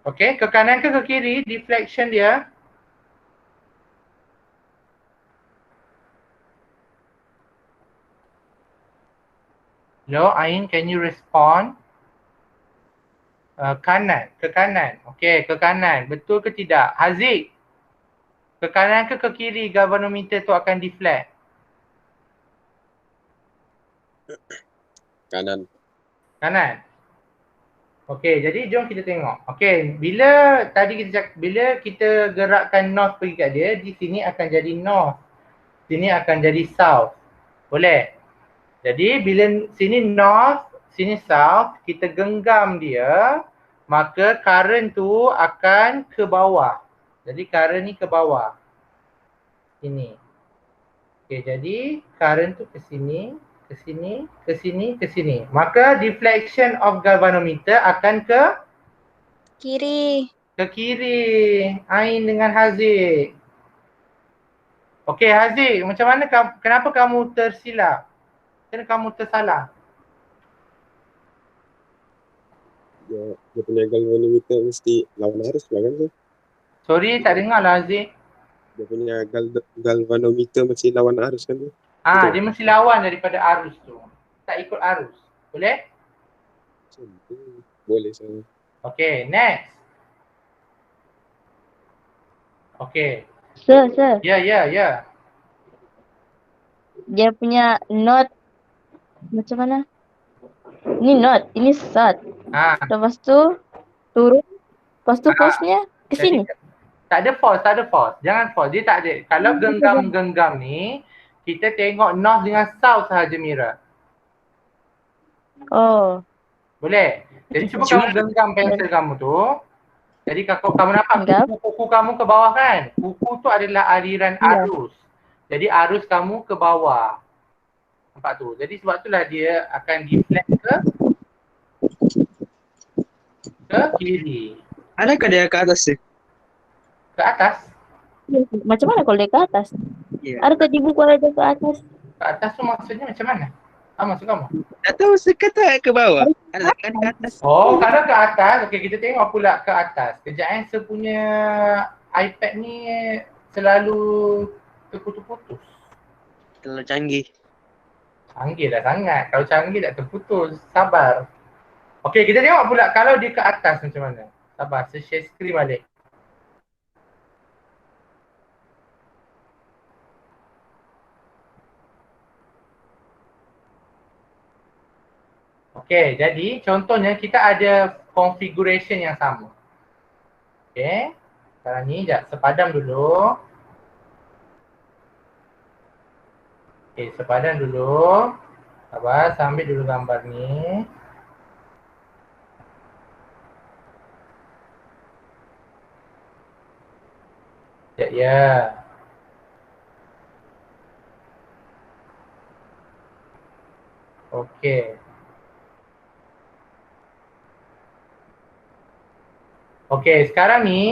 Okey, ke kanan ke kiri deflection dia? Hello, Ain, can you respond? Ke kanan. Okey, ke kanan. Betul ke tidak? Haziq, ke kanan ke kiri galvanometer tu akan deflect? Kanan. Okey, jadi jom kita tengok. Okey, bila kita gerakkan north pergi kat dia, di sini akan jadi north. Sini akan jadi south. Boleh? Jadi bila sini north, sini south, kita genggam dia, maka current tu akan ke bawah. Jadi current ni ke bawah. Ini. Okey, jadi current tu ke sini, ke sini, ke sini, ke sini. Maka deflection of galvanometer akan ke Kiri. ke kiri. Ain dengan Haziq. Okey Haziq, macam mana kenapa kamu tersilap? Kenapa kamu tersalah? Dia punya galvanometer mesti lawan arus lah kan tu? Sorry, tak dengar lah Haziq. Dia punya galvanometer mesti lawan arus kan tu? Dia mesti lawan daripada arus tu. Tak ikut arus. Boleh? Boleh saya. Okey, next. Okey. Sir. Ya. dia punya not macam mana? Ini not, ini start. Ha, Lepas tu turun, lepas tu ha. force-nya ke Jadi sini. tak ada force, tak ada force. Jangan force. Dia tak ada. Kalau genggam-genggam ni, kita tengok north dengan south sahaja Mira. Oh, Boleh? Jadi cuba kamu genggam pensel kamu tu. Jadi kalau kamu nampak genggam. kuku kamu ke bawah kan? Kuku tu adalah aliran Ya. arus. Jadi arus kamu ke bawah. Nampak tu. Jadi sebab itulah dia akan deflect ke kiri. Adakah dia ke atas tu? Ke atas. Macam mana kalau dia ke atas? Ya. Ada tadi buku ada ke atas. Ke atas tu maksudnya macam mana? Maksud kamu? Tak tahu sekata ke bawah. Adakah ke atas? Oh, kalau ke atas, okey kita tengok pula ke atas. Kejap saya punya iPad ni selalu terputus-putus. Terlalu canggih. Canggih dah sangat. Kalau canggih tak terputus. Sabar. Okey, kita tengok pula kalau dia ke atas macam mana. Sabar, saya share screen balik. Okey, jadi contohnya kita ada configuration yang sama. Okey. Sekarang ni sekejap, sepadan dulu. Okey, sepadan dulu. Sabar, saya ambil dulu gambar ni. Sekejap ya. Okey. Okey, sekarang ni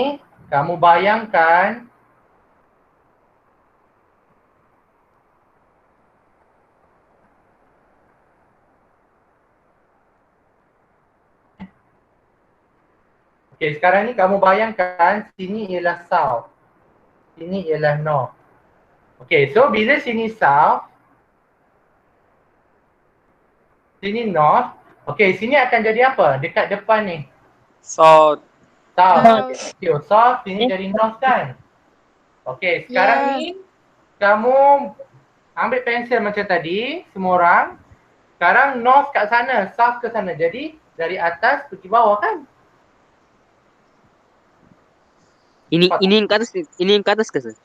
kamu bayangkan Okey, sekarang ni kamu bayangkan sini ialah south. Sini ialah north. Okey, so bila sini south, sini north, okey, sini akan jadi apa? Dekat depan ni. South. South. South. Okey, south sini jadi north kan? Okey, sekarang Ya. ni kamu ambil pensel macam tadi, semua orang. Sekarang north kat sana, south ke sana. Jadi dari atas pergi bawah kan? Ini yang ke atas, ini yang ke atas ke sir?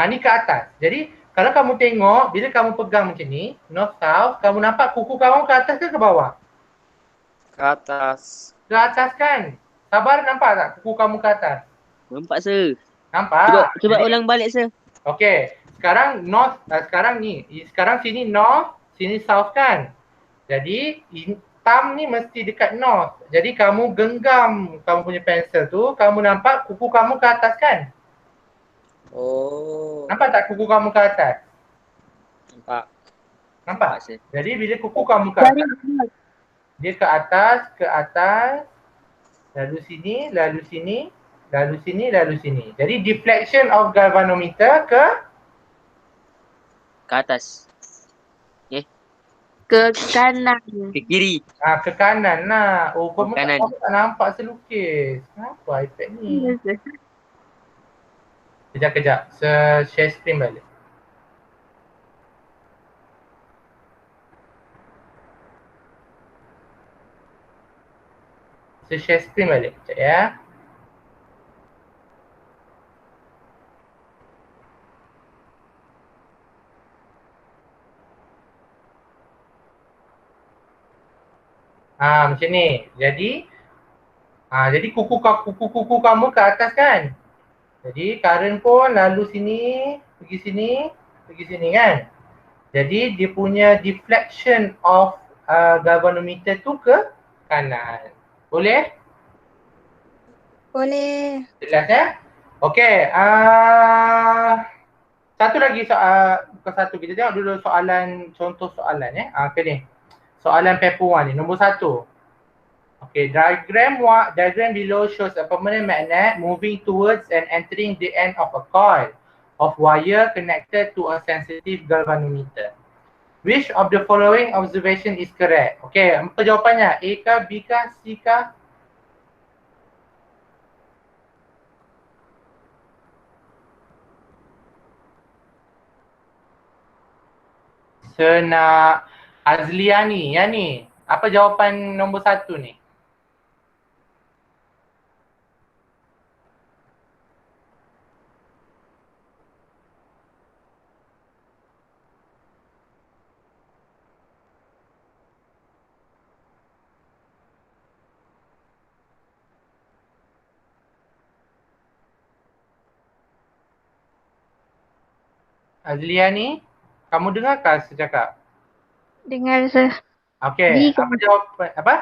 Ni ke atas. Jadi kalau kamu tengok, bila kamu pegang macam ni, north south, kamu nampak kuku kamu ke atas ke bawah? Ke atas. Ke atas kan? Sabar, nampak tak kuku kamu ke atas? Nampak sir. Nampak? Cuba Jadi, ulang balik sir. okey. Sekarang north, sekarang ni. Sekarang sini north, sini south kan? Jadi thumb ni mesti dekat north. Jadi kamu genggam kamu punya pensel tu, kamu nampak kuku kamu ke atas kan? Oh. Nampak tak kuku kamu ke atas? Nampak. Nampak? sir. Jadi bila kuku kamu ke atas, dia ke atas, lalu sini, lalu sini, lalu sini, lalu sini. Jadi deflection of galvanometer ke Ke atas. Ke kanan. Ke kiri. ke kanan lah. Oh, kamu Kanan. tak nampak selukis. Kenapa iPad ni? Kejap. Share screen balik. Share screen balik. Sekejap ya. Macam ni. Jadi kuku kamu ke atas kan? Jadi current pun lalu sini, pergi sini kan? Jadi dia punya deflection of galvanometer tu ke kanan. Boleh? Boleh. Jelas ya? Okey. Satu lagi soal, bukan satu. Kita tengok dulu contoh soalan ya. Okay ni. Soalan paper 1 ni, nombor 1. Okay, diagram below shows a permanent magnet moving towards and entering the end of a coil of wire connected to a sensitive galvanometer. Which of the following observation is correct? Okay, apa jawapannya? A kah, B kah, C kah? Senak Azliani. Yang ni. Apa jawapan nombor 1 ni? Azliani, kamu dengarkah saya cakap? Dengar sir. Okey, B ke apa jawapan? Apa?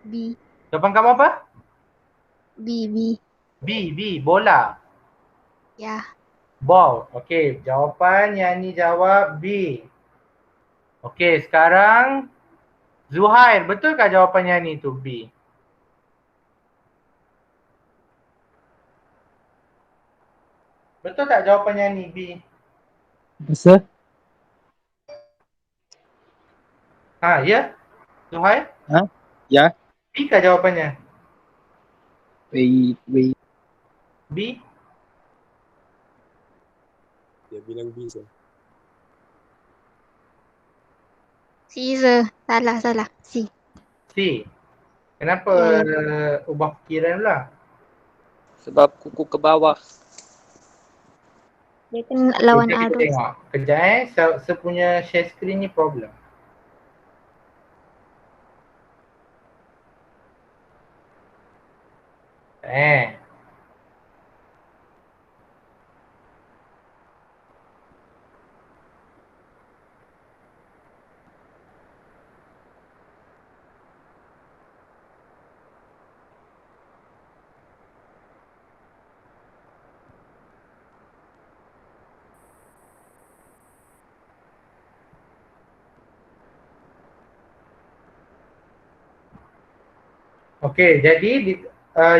B. Jawapan kamu apa? B. B, bola. Ya. Ball. Okey, jawapan yang ni jawab B. Okey, sekarang Zuhair, betulkah jawapan yang ni tu B? Betul tak jawapan yang ni B? Sir? Ha, ya? Zuhair? Ha? Ya. B kah jawapannya? Wait. B? Dia bilang B sir. C sir. Salah. C. C. Kenapa ubah fikiran pula? Sebab kuku ke bawah. Dia kan lawan Kita arus. tengok. Kejap saya punya share screen ni problem. Okey, jadi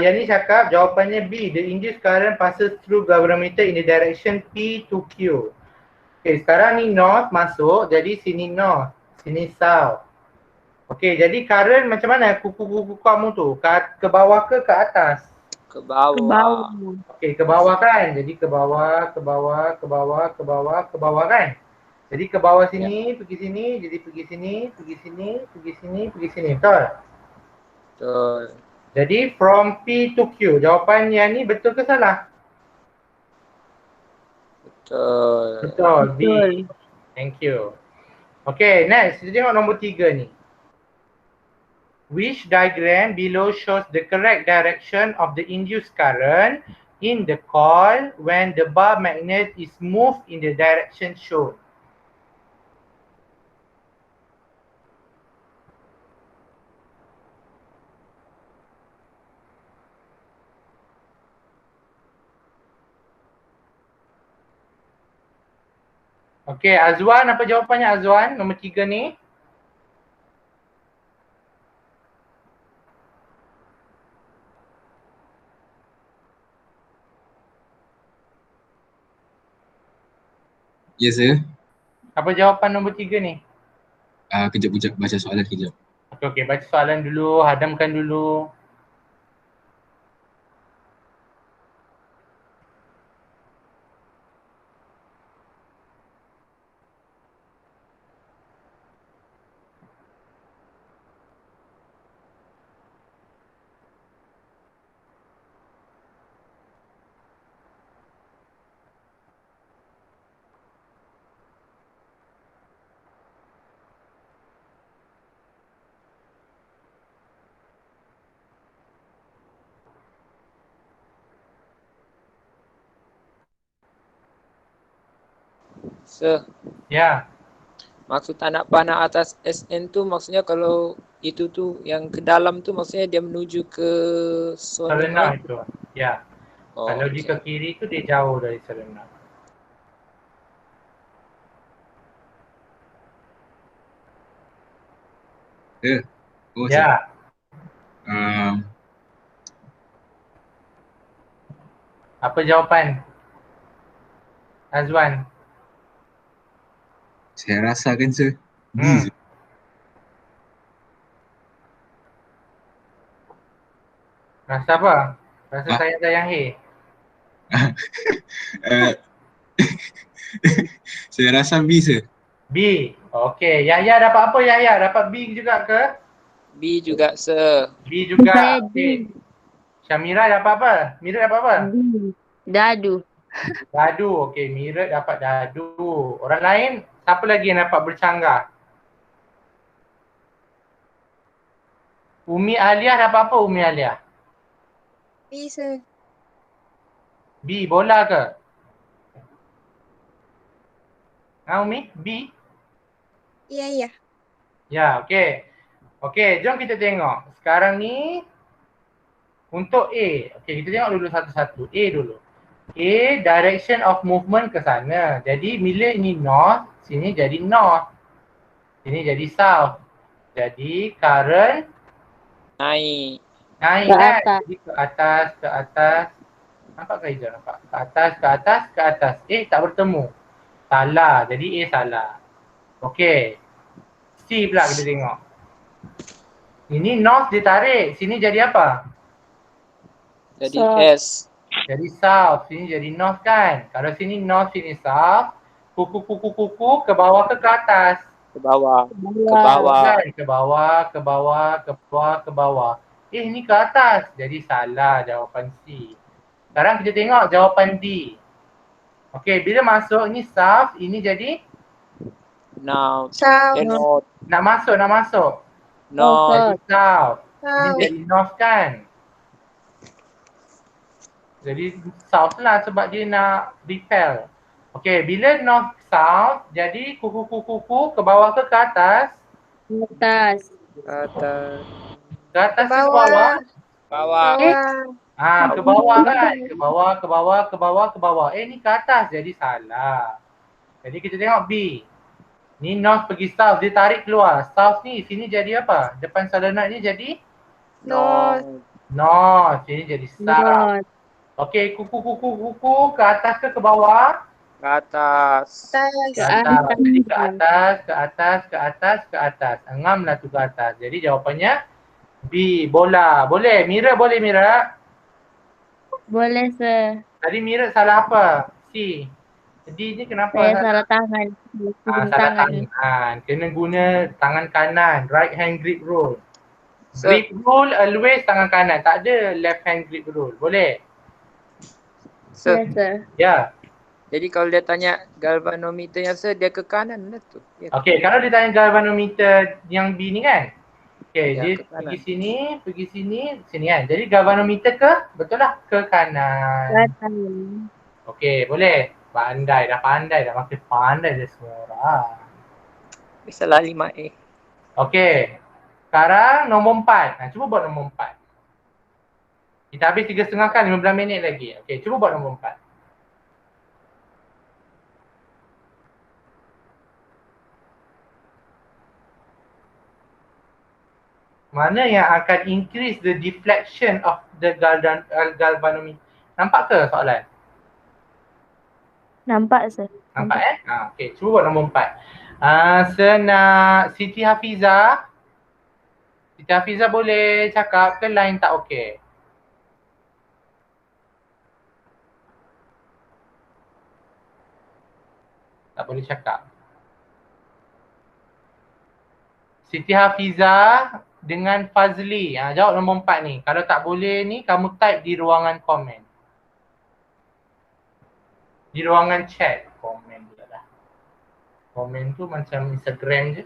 yang ni cakap jawapannya B. The induced current passes through galvanometer in the direction P to Q. Okey, sekarang ni north masuk, jadi sini north, sini south. Okey, jadi current macam mana kuku-kuku kamu tu? Ke bawah ke atas? Ke bawah. Okey, ke bawah kan? Jadi ke bawah kan? Jadi ke bawah sini, pergi sini, jadi pergi sini, pergi sini. Betul? Betul. Jadi from P to Q, jawapan yang ni betul ke salah? Betul, B. Thank you. Okay, next. Kita tengok nombor 3 ni. Which diagram below shows the correct direction of the induced current in the coil when the bar magnet is moved in the direction shown? Okay, Azwan, apa jawapannya Azwan? Nombor 3 ni. Ya, sir. Apa jawapan nombor 3 ni? Kejap baca soalan kejap. Okay, baca soalan dulu, hadamkan dulu. Sir, Ya. maksud anak panah atas SN tu maksudnya kalau itu tu yang ke dalam tu maksudnya dia menuju ke Serenah solenoid. itu. Ya. Oh, Kalau di ke kiri tu dia jauh dari serenah. Oh, sir. Ya. Apa jawapan? Azwan. Saya rasakan, sir. B, sir. Rasa apa? Rasa sayang-sayang he. Saya rasa B, sir. B. Okey, Yahya dapat apa Yahya? Dapat B juga ke? B juga, sir. B juga. Saya Okey. Syamira dapat apa? Mira dapat apa? D. Dadu. Dadu. Okey, Mira dapat dadu. Orang lain, siapa lagi yang dapat bercanggah? Umi Aliyah dapat apa Umi Aliyah? B sir. B, bola ke? Ha Umi? B? Ya, ya. Ya, okey. Okey, jom kita tengok. Sekarang ni untuk A. Okey, kita tengok dulu satu-satu. A dulu. A, direction of movement ke sana. Jadi bila ini north, sini jadi north. Sini jadi south. Jadi current Naik. naik Ke kan? atas. Jadi ke atas, ke atas. Nampak ke hijau? Nampak? Ke atas, ke atas, ke atas. Tak bertemu. Salah. Jadi A salah. Okey. C pula kita tengok. Ini north dia tarik. Sini jadi apa? Jadi South. S. Jadi south. Sini jadi north kan? Kalau sini north, sini south. Kuku ke bawah ke atas? Ke bawah. Ke Bawah. bawah. Kan? Ke bawah, ke bawah, ke bawah, ke bawah. Ni ke atas. Jadi salah jawapan C. Sekarang kita tengok jawapan D. Okey, bila masuk ni south, ini jadi Now. South. North. nak masuk. North. Jadi south. Ini South. jadi north kan? Jadi south lah sebab dia nak repel. Okey, bila north south, jadi kuku ke bawah ke atas? Atas. Atas. Ke atas Ke ke bawah. bawah? Bawah. Bawah. Ke bawah kan? Ke bawah, ke bawah, ke bawah, ke bawah. Ni ke atas jadi salah. Jadi kita tengok B. Ni north pergi south, dia tarik keluar. South ni, sini jadi apa? Depan solenoid ni jadi North. north. Sini jadi south. North. Okey, kuku ke atas ke bawah? Ke atas. Atas. Ke atas. Jadi ke atas, ke atas, ke atas, ke atas. Engamlah tu ke atas. Jadi jawapannya B, bola. Boleh? Mira boleh Mira? Boleh sir. Tadi Mira salah apa? C. D ni kenapa Saya salah tangan. salah tangan. Kena guna tangan kanan. Right hand grip rule. Sir. Grip rule always tangan kanan. Tak ada left hand grip rule. Boleh? Sir. Yes sir. Ya. Jadi kalau dia tanya galvanometernya, sir, dia ke kanan lah tu. Ya. Okey, kalau dia tanya galvanometer yang B ni kan? Okey, Ya, dia ke kanan. pergi sini kan. Jadi galvanometer ke? Betul lah, ke kanan. Kanan. Okey, boleh. Pandai dah makin pandai dah semua orang. Salah 5A. Okey. Sekarang nombor 4. Cuba buat nombor 4. Kita habis 3.5 kan, 15 minit lagi. Okey, cuba buat nombor 4. Mana yang akan increase the deflection of the galvanometer? Nampak ke soalan? Nampak sir. Nampak okey, cuba buat nombor 4. Saya nak Siti Hafizah. Siti Hafizah boleh cakap ke line tak okey? Tak boleh cakap. Siti Hafizah dengan Fazli. Jawab nombor 4 ni. Kalau tak boleh ni, kamu type di ruangan komen. Di ruangan chat. Komen pula dah. Komen tu macam Instagram je.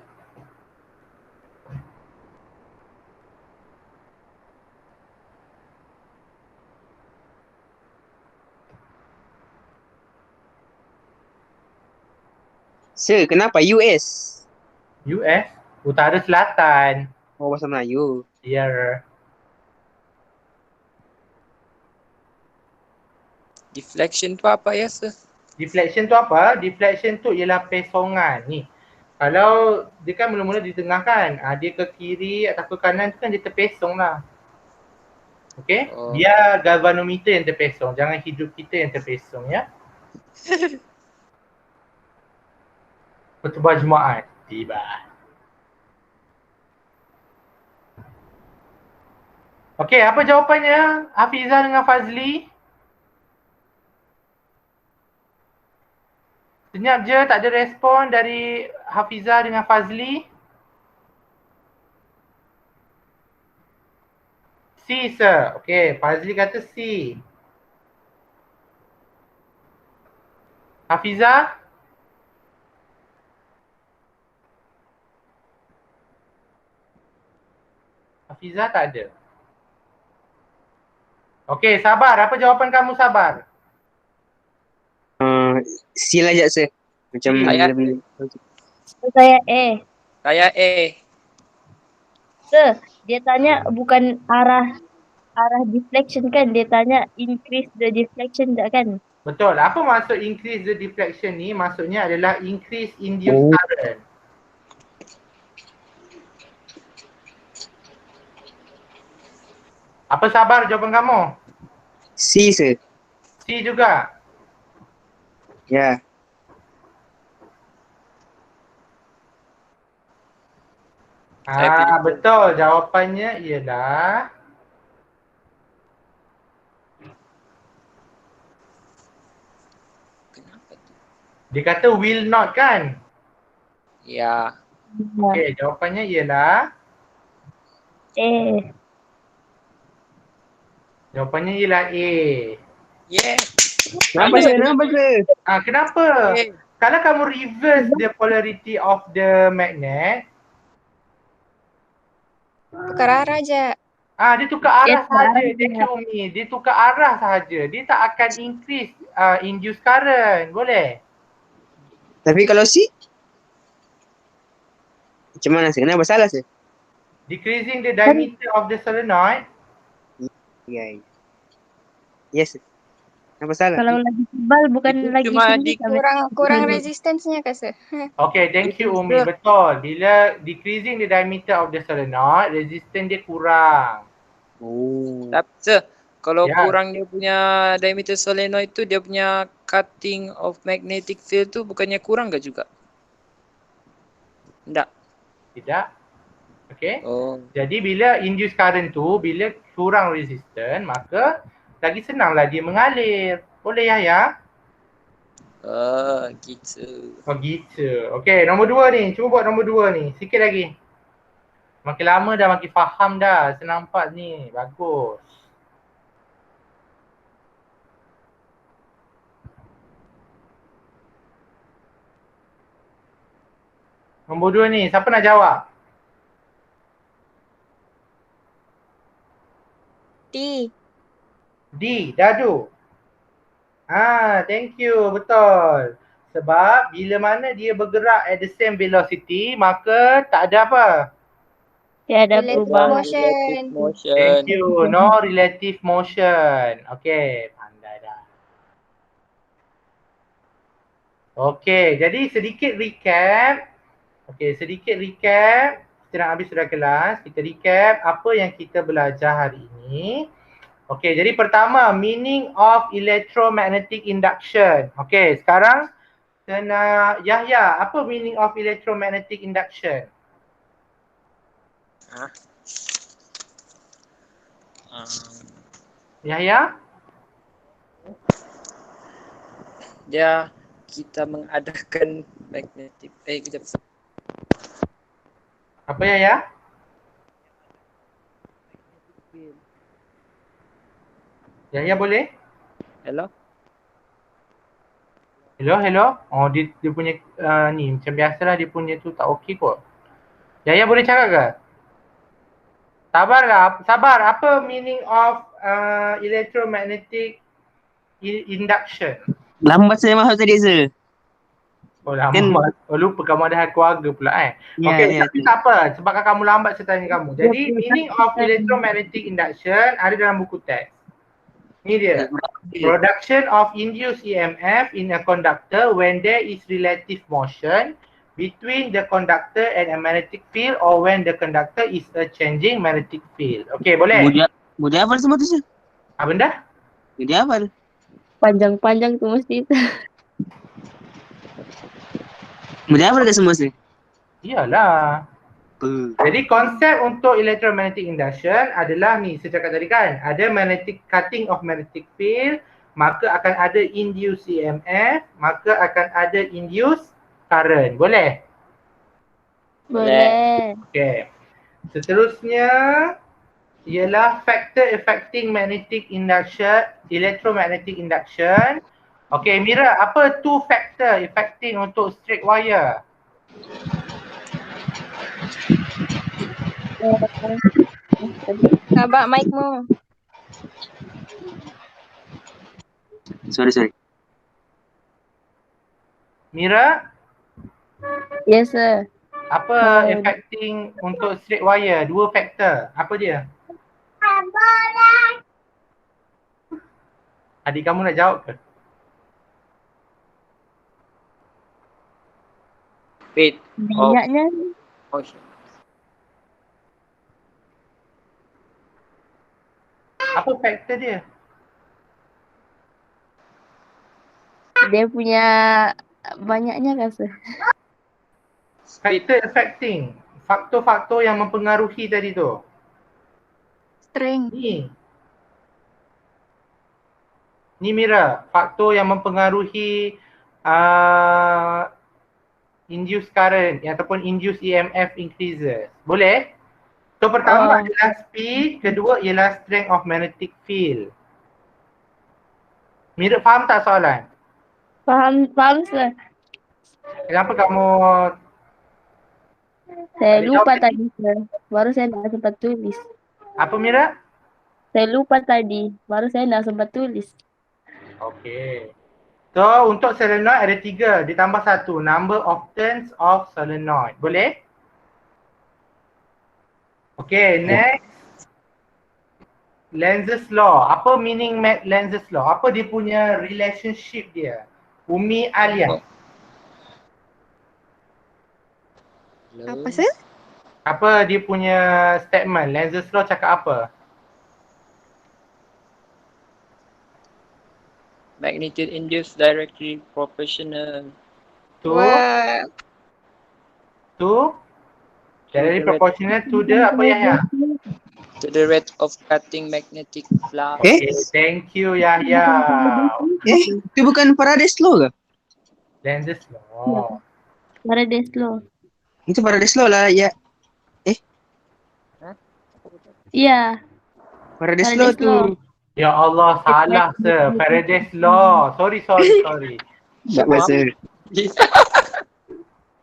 Sir, kenapa US? US, Utara Selatan. Oh, bahasa Melayu. Ya. Deflection tu apa ya, sir? Deflection tu apa? Deflection tu ialah pesongan ni. Kalau dia kan mula-mula di tengah kan, dia ke kiri atau ke kanan tu kan dia terpesong lah. Okay? Oh. Biar galvanometer yang terpesong, jangan hidup kita yang terpesong ya. Khutbah Jumaat tiba. Okey, apa jawapannya Hafizah dengan Fazli? Senyap je, tak ada respon dari Hafizah dengan Fazli. C sir. Okay, Fazli kata C. Hafizah? Hafizah tak ada. Okay, Sabar. Apa jawapan kamu, Sabar? Sila je sir. Macam Ayat. Saya A. Saya A. Sir, dia tanya bukan arah deflection kan? Dia tanya increase the deflection tak kan? Betul. Apa maksud increase the deflection ni? Maksudnya adalah increase induced current. Apa Sabar jawapan kamu? C sir. C juga. Ya. Saya pilih Betul. Jawapannya ialah kenapa tu? dia kata will not kan? Ya. Okey, jawapannya ialah A. jawapannya ialah A. Yeah. Kenapa sir? Kenapa sir? Kenapa? Okay. Kalau kamu reverse the polarity of the magnet, Tukar arah je. dia tukar arah Yes, sahaja. arah Thank je. you Umi. Dia tukar arah sahaja. Dia tak akan increase induced current. Boleh? Tapi kalau C? Macam mana sir? Kenapa salah sir? Decreasing the diameter of the solenoid. Ya. Yes sir. Kenapa salah? Kalau lagi tebal bukan Itu lagi cuma tinggi. Kurang resistance-nya ke sir? Okay, thank you Umi. Betul. Bila decreasing the diameter of the solenoid, resistance dia kurang. Tapi sir, kalau Ya. kurang dia punya diameter solenoid tu, dia punya cutting of magnetic field tu bukannya kurang ke juga? Tak. Tidak? Okay. Oh. Jadi bila induced current tu, bila kurang resistance, maka lagi senanglah dia mengalir. Boleh ya? Gitu. Oh gitu. Okay, nombor 2 ni. Cuba buat nombor 2 ni. Sikit lagi. Makin lama dah makin faham dah. Senang nampak ni. Bagus. Nombor 2 ni. Siapa nak jawab? D. D. Dadu. Thank you. Betul. Sebab bila mana dia bergerak at the same velocity, maka tak ada apa? Tiada Relative perubahan. motion. Motion. Thank you. No relative motion. Okay. Pandai dah. Okay. Jadi sedikit recap. Okay. Sedikit recap. Kita nak habis sudah kelas. Kita recap apa yang kita belajar hari ini. Okay. Jadi pertama, meaning of electromagnetic induction. Okay. Sekarang kena Yahya. Apa meaning of electromagnetic induction? Yahya? Dia kita mengadakan magnetic kejap. Apa Yahya? Yahya boleh? Hello? Hello? Oh dia punya ni macam biasalah dia punya tu tak okey kot. Yahya boleh cakap ke? Sabar. Apa meaning of electromagnetic induction? Lambat saya masuk tadi sir. Oh lama. Oh lupa kamu ada keluarga pula Ya, Okey, ya. tapi tak apa sebabkan kamu lambat saya tanya kamu. Jadi meaning of electromagnetic induction ada dalam buku teks. Ni dia. Production of induced EMF in a conductor when there is relative motion between the conductor and a magnetic field or when the conductor is a changing magnetic field. Okey, boleh? Mudah hafal semua tu sir. Apa benda? Mudah hafal. Panjang-panjang tu mesti itu. Mudah hafal ke semua sir? Iyalah. Jadi konsep untuk electromagnetic induction adalah ni saya cakap tadi kan. Ada magnetic cutting of magnetic field maka akan ada induced EMF, maka akan ada induced current. Boleh? Boleh. Okay. Seterusnya ialah factor affecting magnetic induction, electromagnetic induction. Okay, Mira, apa tu factor affecting untuk straight wire? Abang mic mu. Sorry. Mira, Yes, sir. apa affecting untuk straight wire? Dua factor. Apa dia? Adik kamu nak jawab ke? Wait. Banyaknya Oh, shit. Apa factor dia? dia punya banyaknya kan, sir? Factor affecting. Faktor-faktor yang mempengaruhi tadi tu. Strength. Ni Mira, faktor yang mempengaruhi induced current ataupun induced EMF increases. Boleh? So pertama adalah speed, kedua ialah strength of magnetic field. Mira faham tak soalan? Faham, sir. Kenapa kamu Saya Ada lupa jawab tadi, sir. Baru saya nak sempat tulis. apa Mira? Saya lupa tadi. Baru saya nak sempat tulis. Okay. So untuk solenoid ada 3 ditambah 1. Number of turns of solenoid. Boleh? Okay, next. Lenz's law. Apa meaning Lenz's law? Apa dia punya relationship dia? Umi Alia. Apa sih? Apa dia punya statement? Lenz's law cakap apa? Magnitude induced directly proportional To Wah. directly proportional to the apa Yahya? to the rate of cutting magnetic flux. Okay, thank you Yahya. Itu bukan Faraday's law ke? Lenz's law. Faraday's law. Itu Faraday's law lah ya. Iya. Faraday's law Faraday's law. tu. Ya Allah, salah sir. Faraday's law. Sorry. Tak masa.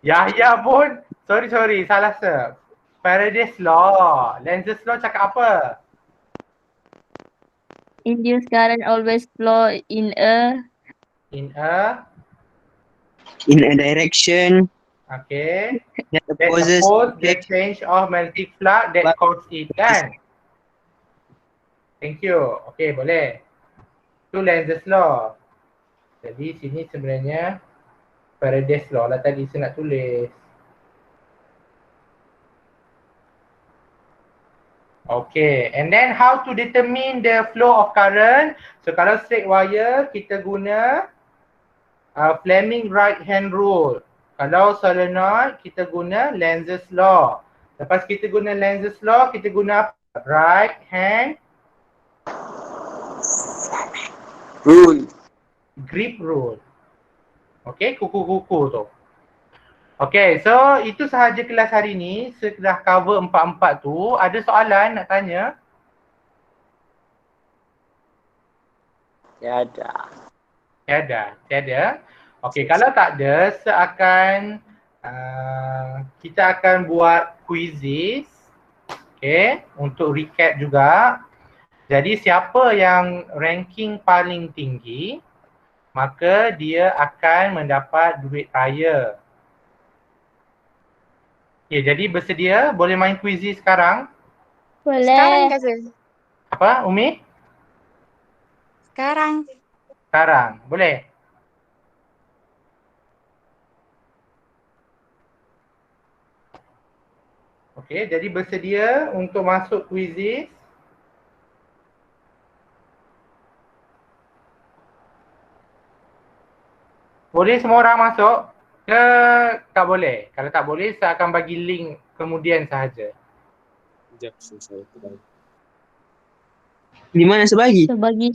Yahya pun. Sorry. Salah sir. Faraday's law. Lenz's law cakap apa? Induced current always flow in a In a direction okay. that That opposes oppose the change of magnetic flux that cause it kan? Thank you. Okay, boleh. Itu Lenz's law. Jadi sini sebenarnya Faraday's law lah tadi saya nak tulis. Okay, and then how to determine the flow of current? So kalau straight wire kita guna Fleming right hand rule. Kalau solenoid kita guna Lenz's law. Lepas kita guna Lenz's law, kita guna apa? Right hand Rule. grip rule. Okay, kuku-kuku tu. Okay, so itu sahaja kelas hari ni. Saya dah cover 4-4 tu. Ada soalan nak tanya? Tiada. Okay, kalau tak ada, kita akan buat quizzes. Okay, untuk recap juga. Jadi siapa yang ranking paling tinggi, maka dia akan mendapat duit raya. Okay, jadi bersedia? Boleh main quizzes sekarang? Sekarang boleh. ke sir? Apa, Umi? Sekarang. Sekarang, boleh? Okay, jadi bersedia untuk masuk quizzes? Boleh semua orang masuk? Ke tak boleh? Kalau tak boleh, saya akan bagi link kemudian sahaja. Sekejap, saya terbang. Di mana sebagi? Sebagi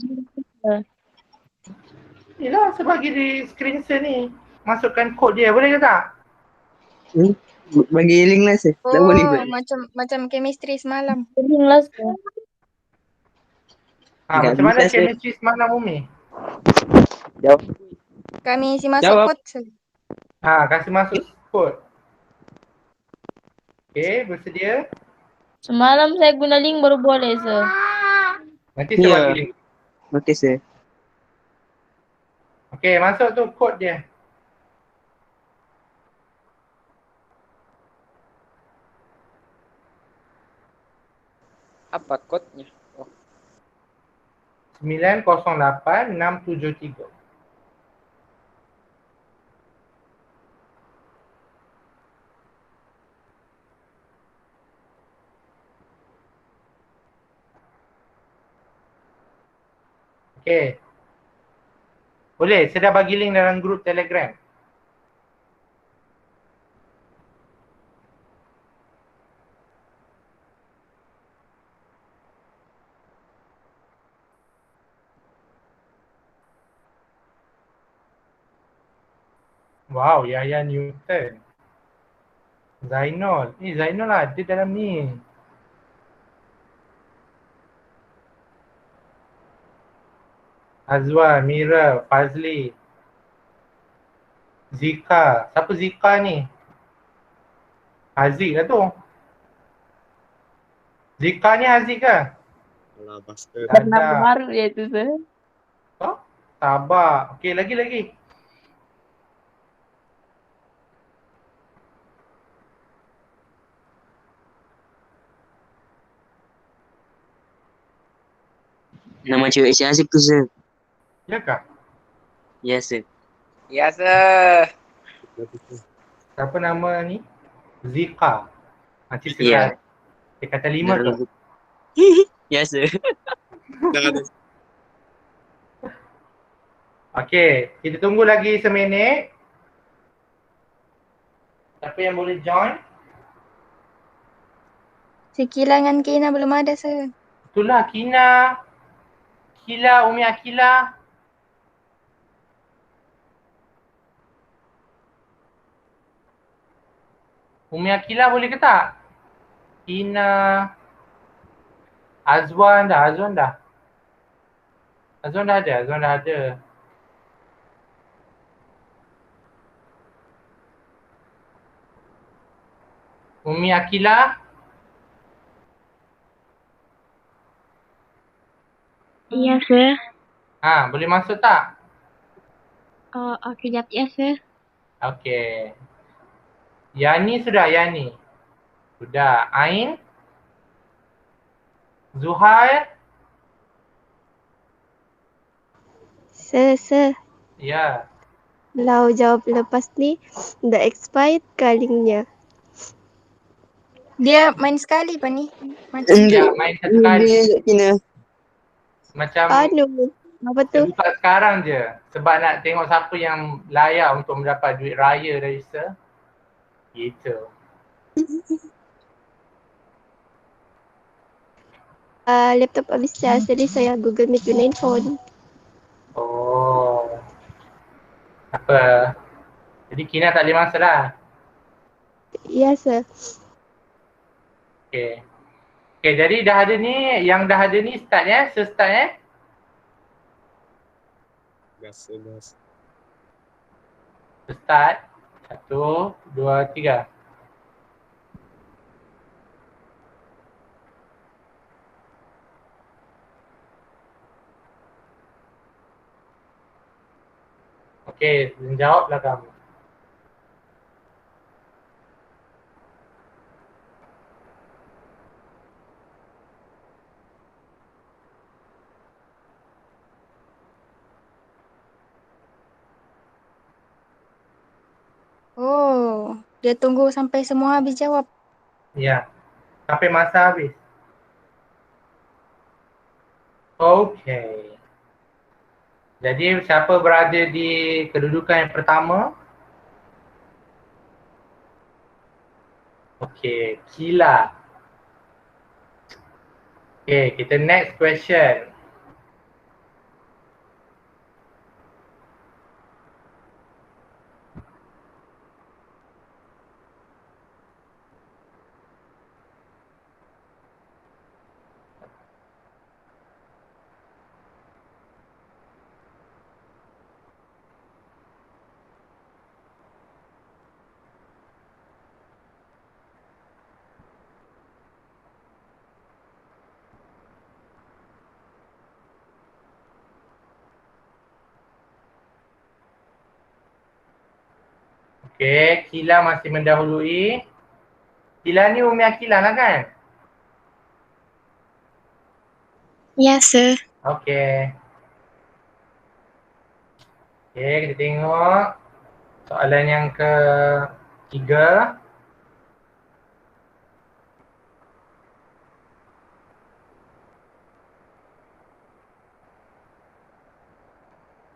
Yelah, sebagi di screen share ni. Masukkan kod dia, boleh ke tak? Bagi link lah sir. Tak boleh Oh, buat. macam chemistry semalam. Link lah sir. Tak Macam mana bisa, sir. chemistry semalam Umi? Jawab. Kami isi masuk Jawab. kod sir. Kasih masuk kod. Okay, bersedia? Semalam saya guna link baru boleh sir. Nanti saya Ya. bagi link. Okey sir. Okay, masuk tu kod dia. Apa kodnya? Oh, 908673. Okay. Boleh, saya dah bagi link dalam grup Telegram. Wow, Yahya Newton. Zainul. Zainul ada dalam ni. Azwa, Mira, Fazli. Zika. Siapa Zika ni? Haziq lah tu. Zika ni Haziq ke? Alah, bastard. Ada. Baru dia tu sir. Oh, sabar. Okey, lagi. Nama cewek si Asyik tu sir. Ya kah? Ya sir. ya sir. Siapa nama ni? Zika. Nanti Ya. Dia kata 5 ke? Ya sir. Dah ada. Okey, kita tunggu lagi seminit. Siapa yang boleh join? Sikila dengan Kina belum ada sir. Itulah Kina. Kila, Umi Akila. Umi Akila boleh ke tak? Kina. Azwan dah. Azwan dah ada. Umi Akila. Iya sir. Boleh masuk tak? Kejap ya sir. Okey. Yani sudah, Yani. Sudah. Ain. Zuhair. Sir. Ya. Lau jawab lepas ni dah expired kalingnya. Dia main sekali pa ni. Macam Ya, main satu kali. Dia kena. Macam apa dia tu? buka sekarang je. Sebab nak tengok siapa yang layak untuk mendapat duit raya dari Sir. Gitu. Laptop habis charge jadi saya Google Meet gunain phone. Oh. Apa? Jadi Kina tak boleh masuk lah. Ya sir. Okay. Okay, jadi dah ada ni, yang dah ada ni start ya. Start ya. Gas. Start. 1, 2, 3. Okay, jawablah kamu. Oh, dia tunggu sampai semua habis jawab. Ya. Sampai masa habis. Okay. Jadi siapa berada di kedudukan yang pertama? Okay, Kila. Okay, kita next question. Okey, Kila masih mendahului. Kila ni Umi Akila lah kan? Ya, sir. Okey. Okey, kita tengok soalan yang ketiga.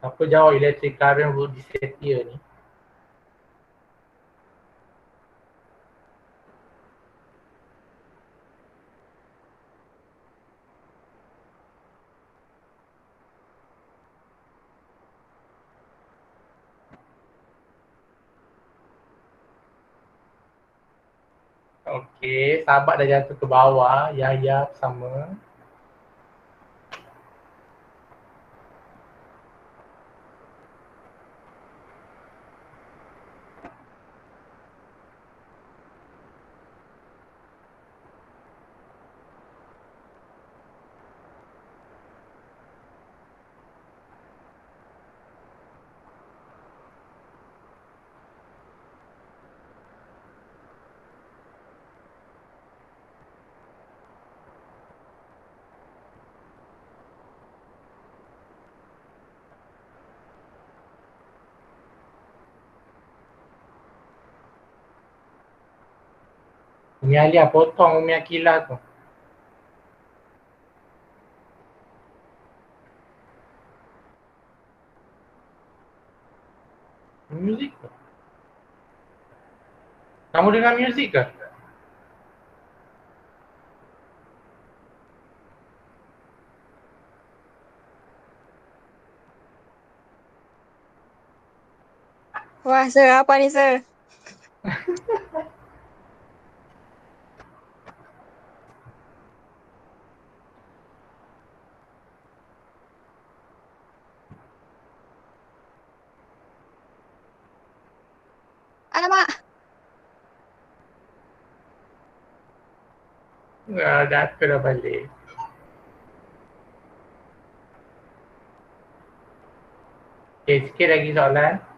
Apa jawab electric current would disappear ni? Okey, sahabat dah jatuh ke bawah. Yahya sama. Umi Alia potong Umi Akila tu. Muzik ke? Kamu dengar muzik ke? Wah, sir, apa ni, sir? Alamak. Jatuh dah balik. Okey, sikit lagi soalan.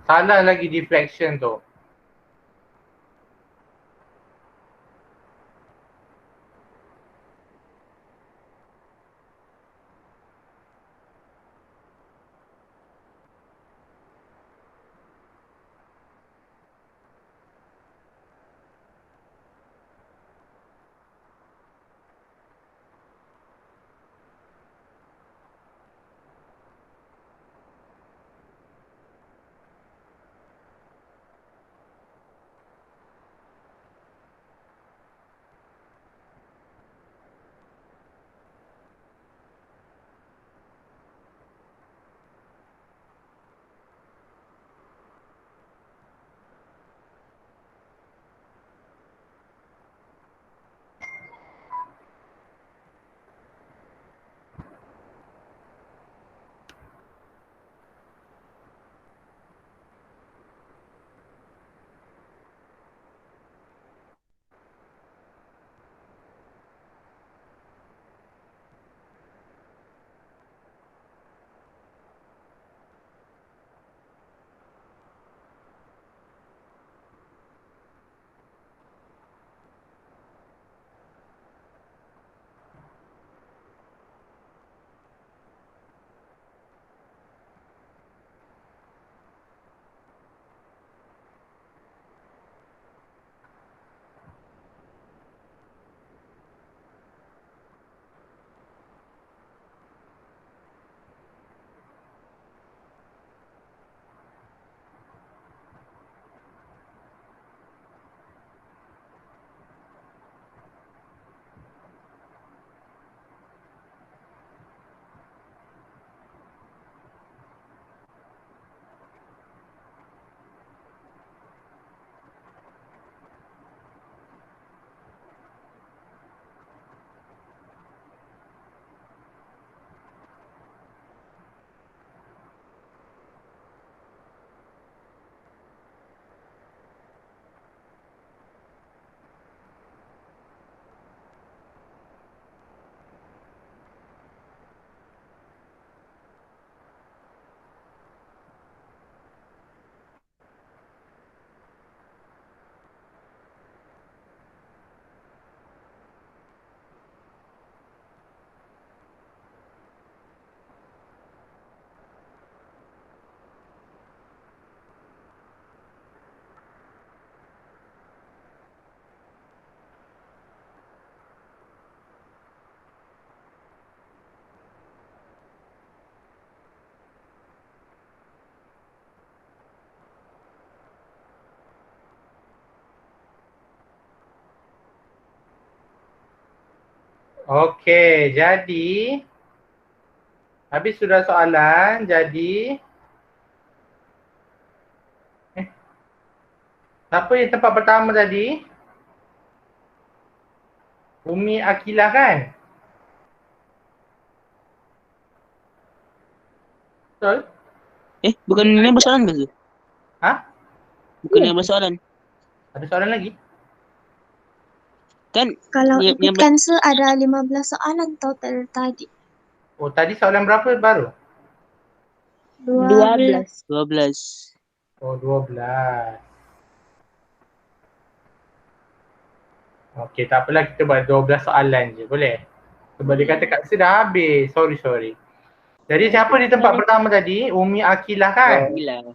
Salah lagi deflection tu. Okey, jadi habis sudah soalan, jadi siapa yang tempat pertama tadi? Umi Akilah kan? Betul? Bukan ini bersoalan ke tu? Ha? Bukan yang bersoalan. Ada soalan lagi? Kan Kalau yang ikut cancel ada 15 soalan total tadi. Oh, tadi soalan berapa baru? 12. 12. Oh, 12. Okey, tak apalah kita buat 12 soalan je, boleh? Sebab dia kata kat sini dah habis. Sorry. Jadi siapa di tempat pertama tadi? Umi Akilah kan? Gila.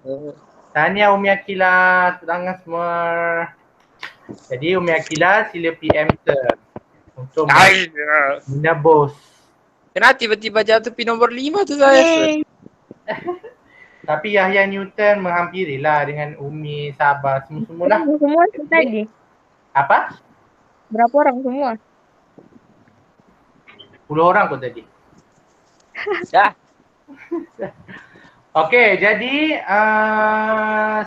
Tahniah Umi Akilah, tepuk tangan semua. Jadi Umi Akilah sila PM sir untuk menebus. Kenapa tiba-tiba jatuh pi nombor 5 tu saya? Yeay. Tapi Yahya Newton menghampirilah dengan Umi Sabah semua-semualah. Semua tu tadi. Apa? Berapa orang semua? 10 orang pun tadi. Dah. Okey, jadi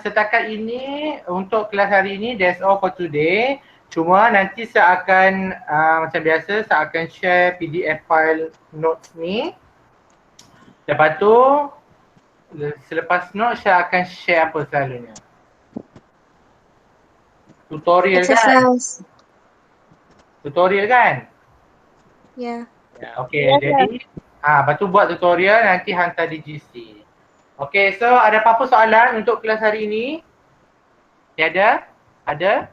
setakat ini untuk kelas hari ini that's all for today. Cuma nanti saya akan macam biasa saya akan share PDF file notes ni. Lepas tu selepas notes saya akan share apa selalunya? Tutorial kan? Exercise. Tutorial kan? Ya. Okey, jadi lepas tu buat tutorial nanti hantar di GC. Okey, so ada apa-apa soalan untuk kelas hari ini? Tiada? Ada?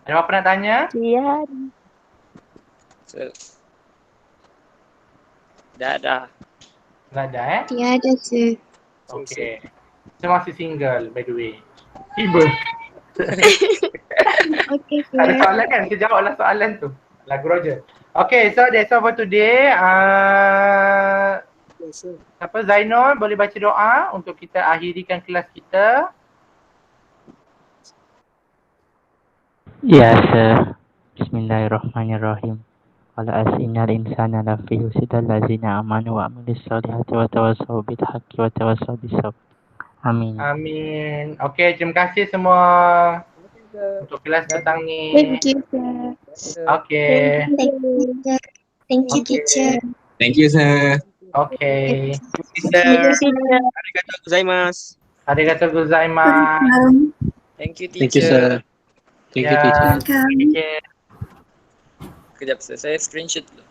Ada apa-apa nak tanya? Ya. Dah. Tak ada Tiada sir. Okey. Saya masih single by the way. Tiba. Okay Ada sir. soalan kan? Saya jawablah soalan tu. Lagu Roger. Okay, so that's all for today. Zainul boleh baca doa untuk kita akhirikan kelas kita. Ya, sir. Bismillahirrahmanirrahim. Qala innal insana lafi khusr allazina amanu wa amilus solihati wa tawassaw bil haqqi wa tawassaw bis sabr. Amin. Amin. Okay, terima kasih semua untuk kelas petang ni. Thank you sir. Okay. Thank you teacher. Thank you teacher. Thank you, sir. Okay. Arigatou gozaimasu. Arigatou gozaimasu. Thank you Thank you, teacher. sir. Thank you, teacher. Okay. Kejap saya screenshot dulu.